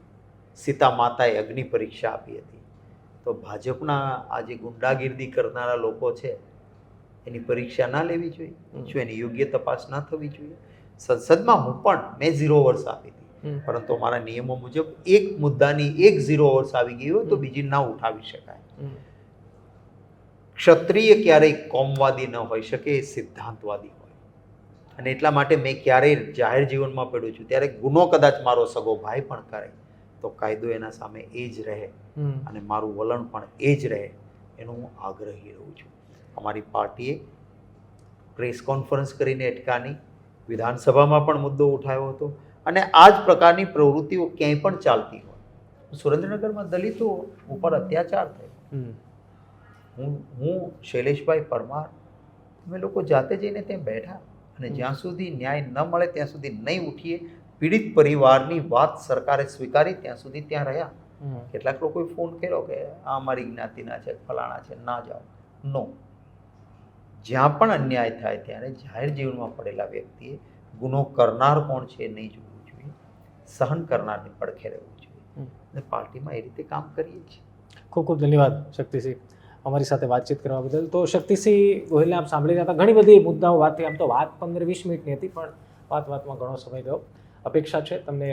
સીતા માતાએ અગ્નિ પરીક્ષા આપી હતી. તો ભાજપના આ જે ગુંડાગીર્દી કરનારા લોકો છે એની પરીક્ષા ના લેવી જોઈએ? શું એની યોગ્ય તપાસ ના થવી જોઈએ? સંસદમાં મેં 0 વર્ષ આપી હતી, પરંતુ અમારા નિયમો મુજબ એક મુદ્દાની 0 વર્ષ આવી ગઈ હોય તો બીજી ના ઉઠાવી શકાય. ક્ષત્રિય ક્યારેય કોમવાદી ન હોઈ શકે, એ સિદ્ધાંતવાદી હોય. અને એટલા માટે મેં ક્યારેય જાહેર જીવનમાં પડ્યું છું ત્યારે ગુનો કદાચ મારો સગો ભાઈ પણ કરે તો કાયદો એના સામે એ જ રહે અને મારું વલણ પણ એ જ રહે, એનો હું આગ્રહી રહું છું. અમારી પાર્ટીએ પ્રેસ કોન્ફરન્સ કરીને અટકાની, વિધાનસભામાં પણ મુદ્દો ઉઠાવ્યો હતો અને આ જ પ્રકારની પ્રવૃત્તિઓ ક્યાંય પણ ચાલતી હોય. સુરેન્દ્રનગરમાં દલિતો ઉપર અત્યાચાર થયો, હું શૈલેષભાઈ પરમાર, અમે લોકો જાતે જઈને ત્યાં બેઠા અને જ્યાં સુધી ન્યાય ન મળે ત્યાં સુધી નહીં ઉઠીએ. પીડિત પરિવારની વાત સરકારે સ્વીકારી ત્યાં સુધી ત્યાં રહ્યા. કેટલાક લોકોએ ફોન કર્યો કે આ અમારી જ્ઞાતિના છે, ફલાણા છે, ના જાઓ. નો, જ્યાં પણ અન્યાય થાય ત્યારે જાહેર જીવનમાં પડેલા વ્યક્તિએ ગુનો કરનાર કોણ છે એ નહીં જોવું જોઈએ, સહન કરનારની પડખે રહેવું જોઈએ. અને પાર્ટીમાં એ રીતે કામ કરીએ છીએ. ખૂબ ખૂબ ધન્યવાદ શક્તિસિંહ અમારી સાથે વાતચીત કરવા બદલ. તો શક્તિસિંહ ગોહિલને આપ સાંભળી રહ્યા હતા, ઘણી બધી મુદ્દાઓ વાત થઈ. આમ તો વાત 15-20 મિનિટની હતી પણ વાતમાં ઘણો સમય ગયો. અપેક્ષા છે તમને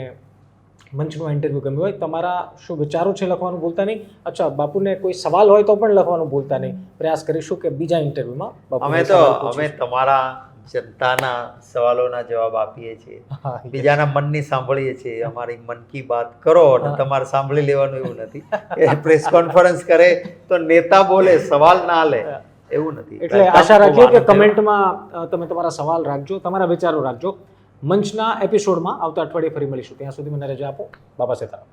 મંચનું ઇન્ટરવ્યૂ ગમ્યું હોય. તમારા શું વિચારો છે લખવાનું ભૂલતા નહીં. અચ્છા, બાપુને કોઈ સવાલ હોય તો પણ લખવાનું ભૂલતા નહીં. પ્રયાસ કરીશું કે બીજા ઇન્ટરવ્યૂમાં અમે તમારા જનતાના સવાલોના જવાબ આપીએ છીએ, બીજાના મનની સાંભળીએ છીએ. અમારી મન કી બાત કરો અને તમારે સાંભળી લેવાનું એવું નથી. એ પ્રેસ કોન્ફરન્સ કરે તો નેતા બોલે, સવાલ ના લે એવું નથી. એટલે આશા રાખીએ કે કમેન્ટમાં તમે તમારા સવાલ રાખજો, તમારા વિચારો રાખજો. મંચના એપિસોડમાં આવતા અઠવાડિયે ફરી મળીશું. ત્યાં સુધી મને રજા આપો. બાપા સીતારામ.